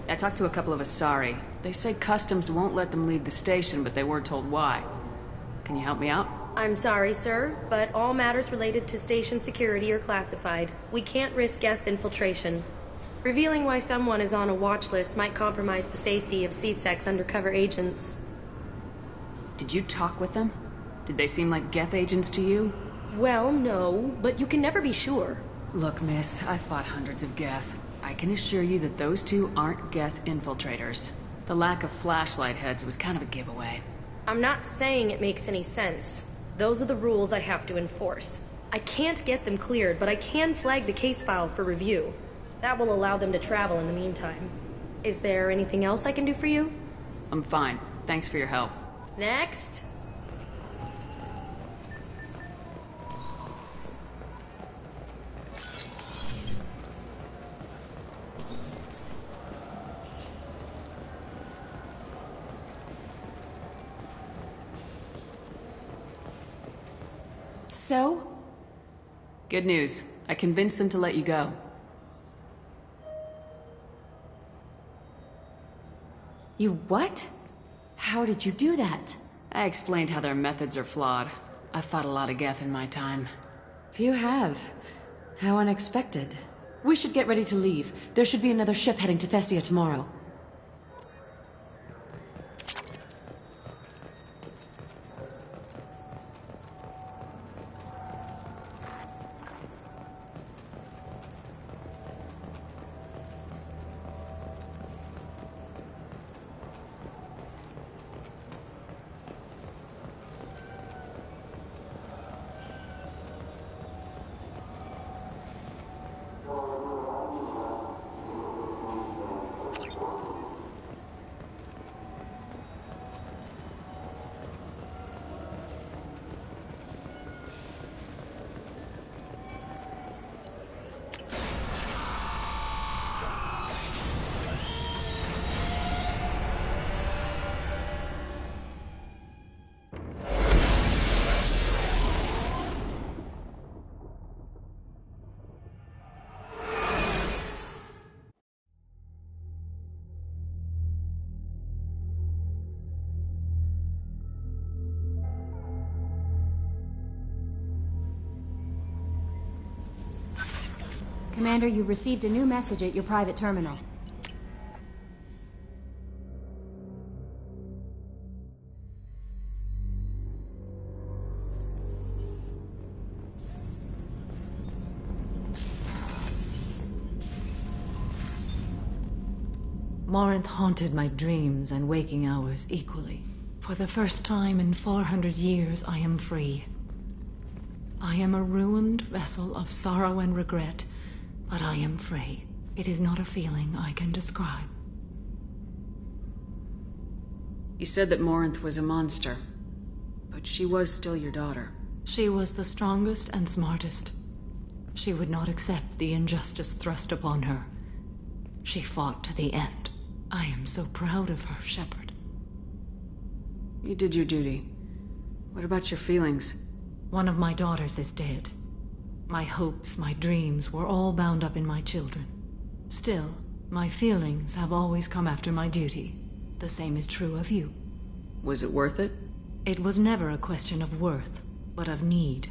I talked to a couple of Asari. They say customs won't let them leave the station, but they weren't told why. Can you help me out? I'm sorry, sir, but all matters related to station security are classified. We can't risk Geth infiltration. Revealing why someone is on a watch list might compromise the safety of CSEC's undercover agents. Did you talk with them? Did they seem like Geth agents to you? Well, no, but you can never be sure. Look, miss, I fought hundreds of Geth. I can assure you that those two aren't Geth infiltrators. The lack of flashlight heads was kind of a giveaway. I'm not saying it makes any sense. Those are the rules I have to enforce. I can't get them cleared, but I can flag the case file for review. That will allow them to travel in the meantime. Is there anything else I can do for you? I'm fine. Thanks for your help. Next. So? Good news. I convinced them to let you go. You what? How did you do that? I explained how their methods are flawed. I've fought a lot of Geth in my time. You have. How unexpected. We should get ready to leave. There should be another ship heading to Thessia tomorrow. Commander, you've received a new message at your private terminal. Morinth haunted my dreams and waking hours equally. For the first time in 400 years, I am free. I am a ruined vessel of sorrow and regret, but I am free. It is not a feeling I can describe. You said that Morinth was a monster, but she was still your daughter. She was the strongest and smartest. She would not accept the injustice thrust upon her. She fought to the end. I am so proud of her, Shepard. You did your duty. What about your feelings? One of my daughters is dead. My hopes, my dreams were all bound up in my children. Still, my feelings have always come after my duty. The same is true of you. Was it worth it? It was never a question of worth, but of need.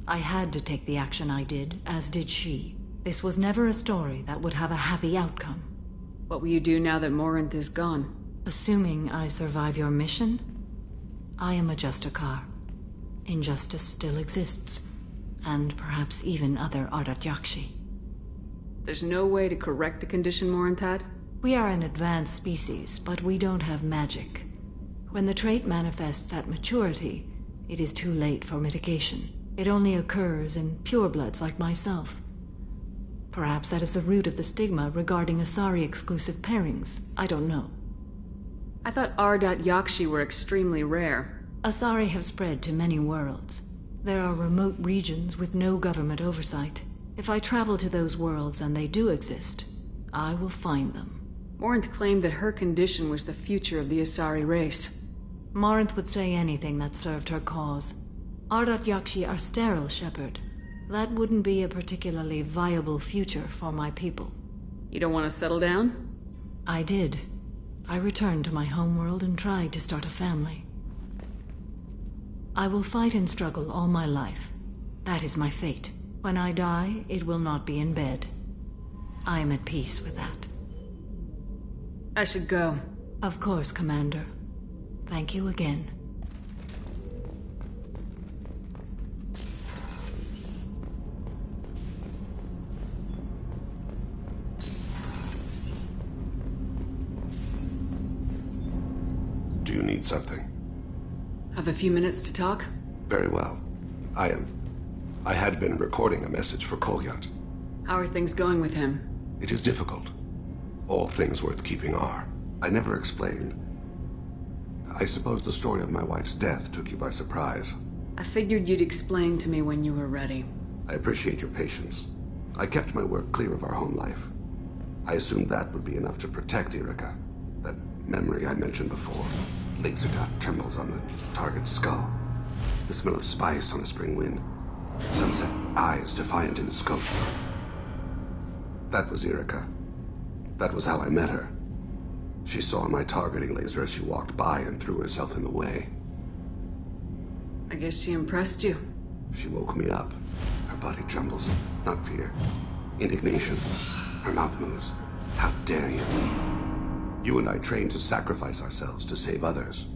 I had to take the action I did, as did she. This was never a story that would have a happy outcome. What will you do now that Morinth is gone? Assuming I survive your mission, I am a Justicar. Injustice still exists, and perhaps even other Ardat-Yakshi. There's no way to correct the condition Morinth had? We are an advanced species, but we don't have magic. When the trait manifests at maturity, it is too late for mitigation. It only occurs in purebloods like myself. Perhaps that is the root of the stigma regarding Asari-exclusive pairings. I don't know. I thought Ardat-Yakshi were extremely rare. Asari have spread to many worlds. There are remote regions with no government oversight. If I travel to those worlds and they do exist, I will find them. Morinth claimed that her condition was the future of the Asari race. Morinth would say anything that served her cause. Ardat-Yakshi are sterile, Shepard. That wouldn't be a particularly viable future for my people. You don't want to settle down? I did. I returned to my homeworld and tried to start a family. I will fight and struggle all my life. That is my fate. When I die, it will not be in bed. I am at peace with that. I should go. Of course, Commander. Thank you again. Do you need something? Have a few minutes to talk? Very well. I had been recording a message for Kolyat. How are things going with him? It is difficult. All things worth keeping are. I never explained. I suppose the story of my wife's death took you by surprise. I figured you'd explain to me when you were ready. I appreciate your patience. I kept my work clear of our home life. I assumed that would be enough to protect Erica. That memory I mentioned before. Laser dot trembles on the target's skull. The smell of spice on a spring wind. Sunset eyes defiant in the scope. That was Erica. That was how I met her. She saw my targeting laser as she walked by and threw herself in the way. I guess she impressed you. She woke me up. Her body trembles. Not fear. Indignation. Her mouth moves. How dare you? You and I trained to sacrifice ourselves to save others.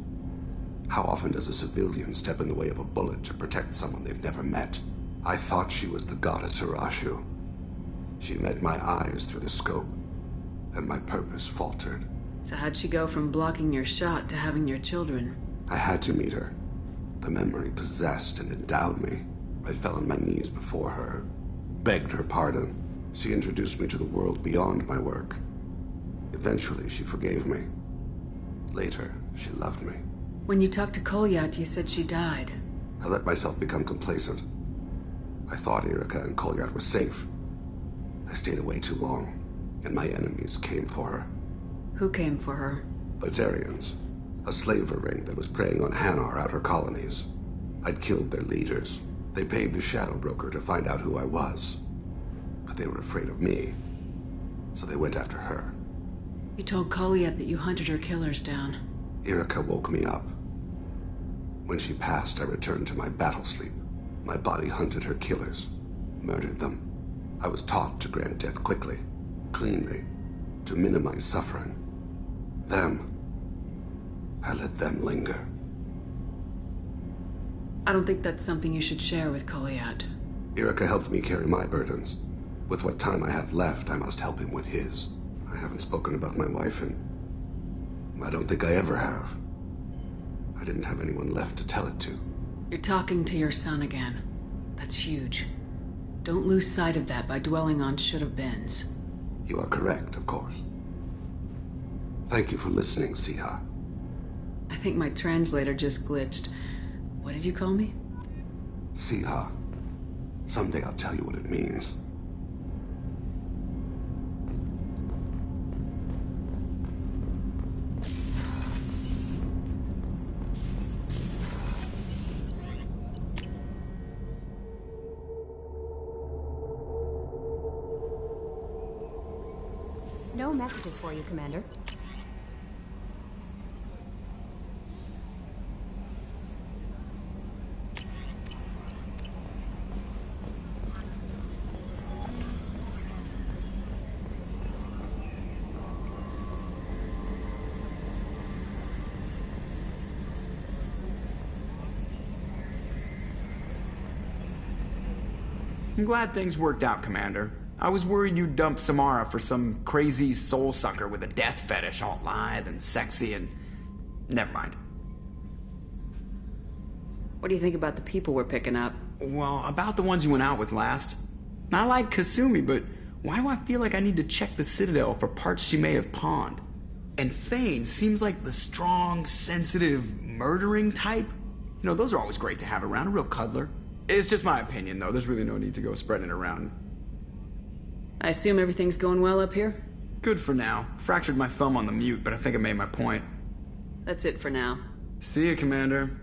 How often does a civilian step in the way of a bullet to protect someone they've never met? I thought she was the goddess Hirashu. She met my eyes through the scope, and my purpose faltered. So how'd she go from blocking your shot to having your children? I had to meet her. The memory possessed and endowed me. I fell on my knees before her, begged her pardon. She introduced me to the world beyond my work. Eventually, she forgave me. Later, she loved me. When you talked to Kolyat, you said she died. I let myself become complacent. I thought Erica and Kolyat were safe. I stayed away too long, and my enemies came for her. Who came for her? Batarians. A slaver ring that was preying on Hanar outer colonies. I'd killed their leaders. They paid the Shadow Broker to find out who I was. But they were afraid of me, so they went after her. You told Kolyat that you hunted her killers down. Erica woke me up. When she passed, I returned to my battle sleep. My body hunted her killers, murdered them. I was taught to grant death quickly, cleanly, to minimize suffering. I let them linger. I don't think that's something you should share with Kolyat. Erica helped me carry my burdens. With what time I have left, I must help him with his. I haven't spoken about my wife, and I don't think I ever have. I didn't have anyone left to tell it to. You're talking to your son again. That's huge. Don't lose sight of that by dwelling on should-have-beens. You are correct, of course. Thank you for listening, Siha. I think my translator just glitched. What did you call me? Siha. Someday I'll tell you what it means. No messages for you, Commander. I'm glad things worked out, Commander. I was worried you'd dump Samara for some crazy soul sucker with a death fetish, all lithe and sexy and... Never mind. What do you think about the people we're picking up? Well, about the ones you went out with last. I like Kasumi, but why do I feel like I need to check the Citadel for parts she may have pawned? And Thane seems like the strong, sensitive, murdering type. You know, those are always great to have around, a real cuddler. It's just my opinion, though. There's really no need to go spreading it around. I assume everything's going well up here? Good for now. Fractured my thumb on the mute, but I think I made my point. That's it for now. See you, Commander.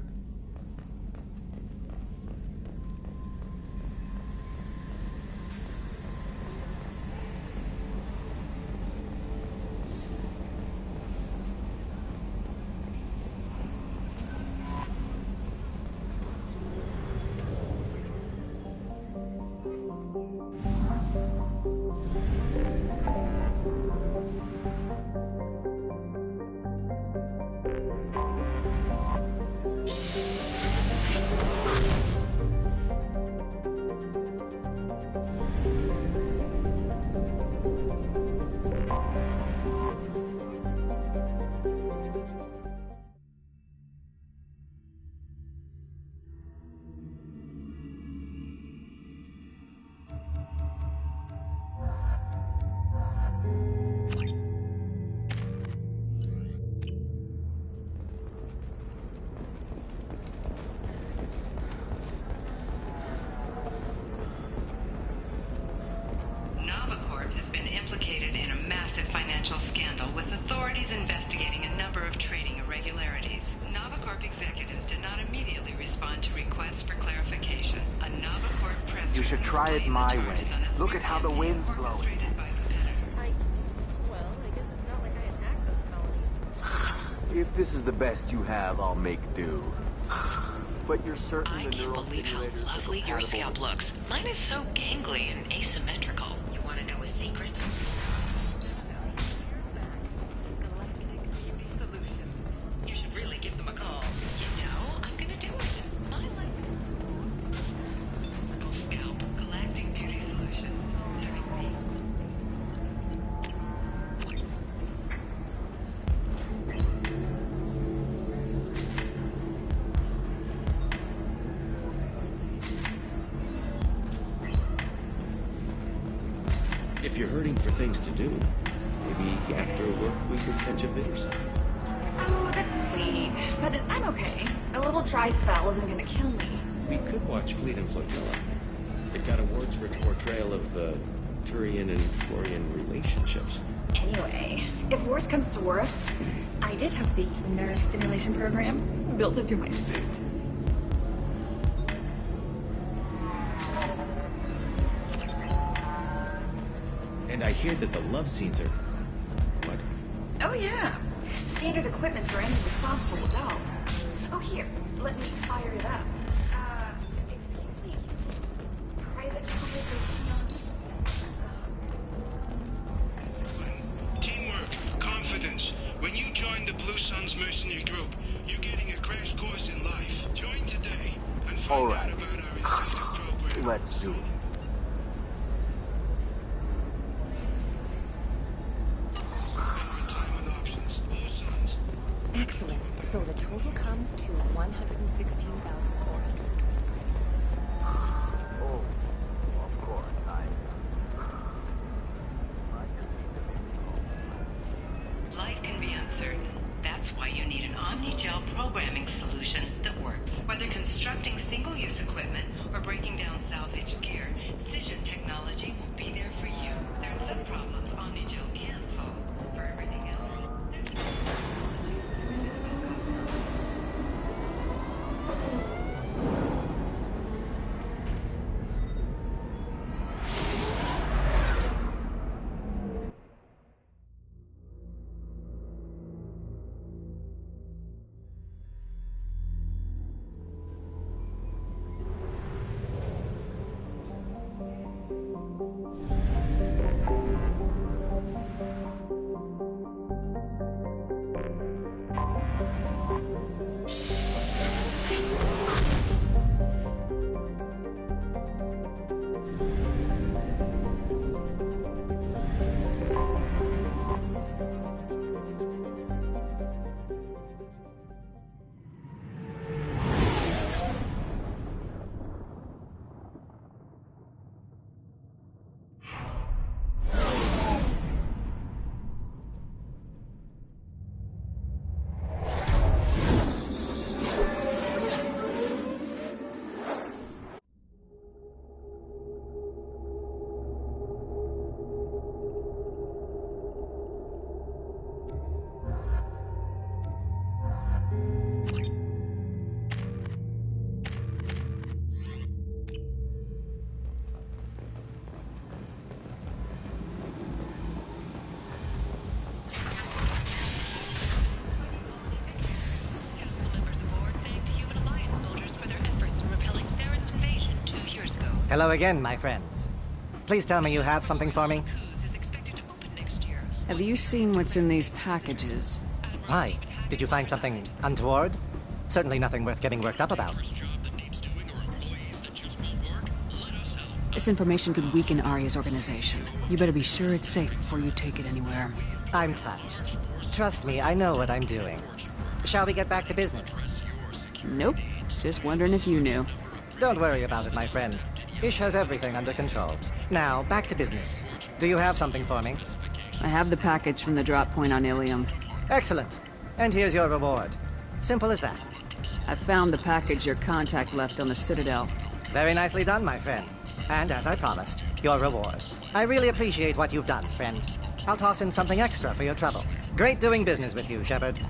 Scandal with authorities investigating a number of trading irregularities. Novacorp executives did not immediately respond to requests for clarification. A Novacorp press You should try it my way. Look at how the wind's blowing. If this is the best you have, I'll make do. But you're certain I can't believe how lovely your scalp looks. Mine is so gangly and asymmetrical. You want to know his secrets? You should really give them a call. You know, I'm gonna do it. I like Scalp Galactic Beauty Solutions. If you're hurting for things to do, maybe after work we could catch a vid or something. Oh, that's sweet. But I'm okay. A little dry spell isn't gonna kill me. We could watch Fleet and Flotilla. It got awards for its portrayal of the Turian and Quarian relationships. Anyway, if worse comes to worse, I did have the nerve stimulation program built into my suit. And I hear that the love scenes are... what? Oh yeah. Standard equipment's for any responsible adult. Oh here, let me fire it up. Excuse me. Private Teamwork, confidence. When you join the Blue Suns mercenary group, you're getting a crash course in life. Join today and find out about our incentive program. Let's do it. Excellent. So the total comes to 116,400. Oh, of course, Life can be uncertain. That's why you need an Omni omni-gel programming solution that works. Whether constructing single-use equipment or breaking down salvaged gear, Cision technology will be there for you. There are some problems omni-gel can't solve. For everything else, there's Hello again, my friends. Please tell me you have something for me. Have you seen what's in these packages? Why? Did you find something untoward? Certainly nothing worth getting worked up about. This information could weaken Arya's organization. You better be sure it's safe before you take it anywhere. I'm touched. Trust me, I know what I'm doing. Shall we get back to business? Nope. Just wondering if you knew. Don't worry about it, my friend. Ish has everything under control. Now, back to business. Do you have something for me? I have the package from the drop point on Ilium. Excellent. And here's your reward. Simple as that. I found the package your contact left on the Citadel. Very nicely done, my friend. And as I promised, your reward. I really appreciate what you've done, friend. I'll toss in something extra for your trouble. Great doing business with you, Shepard.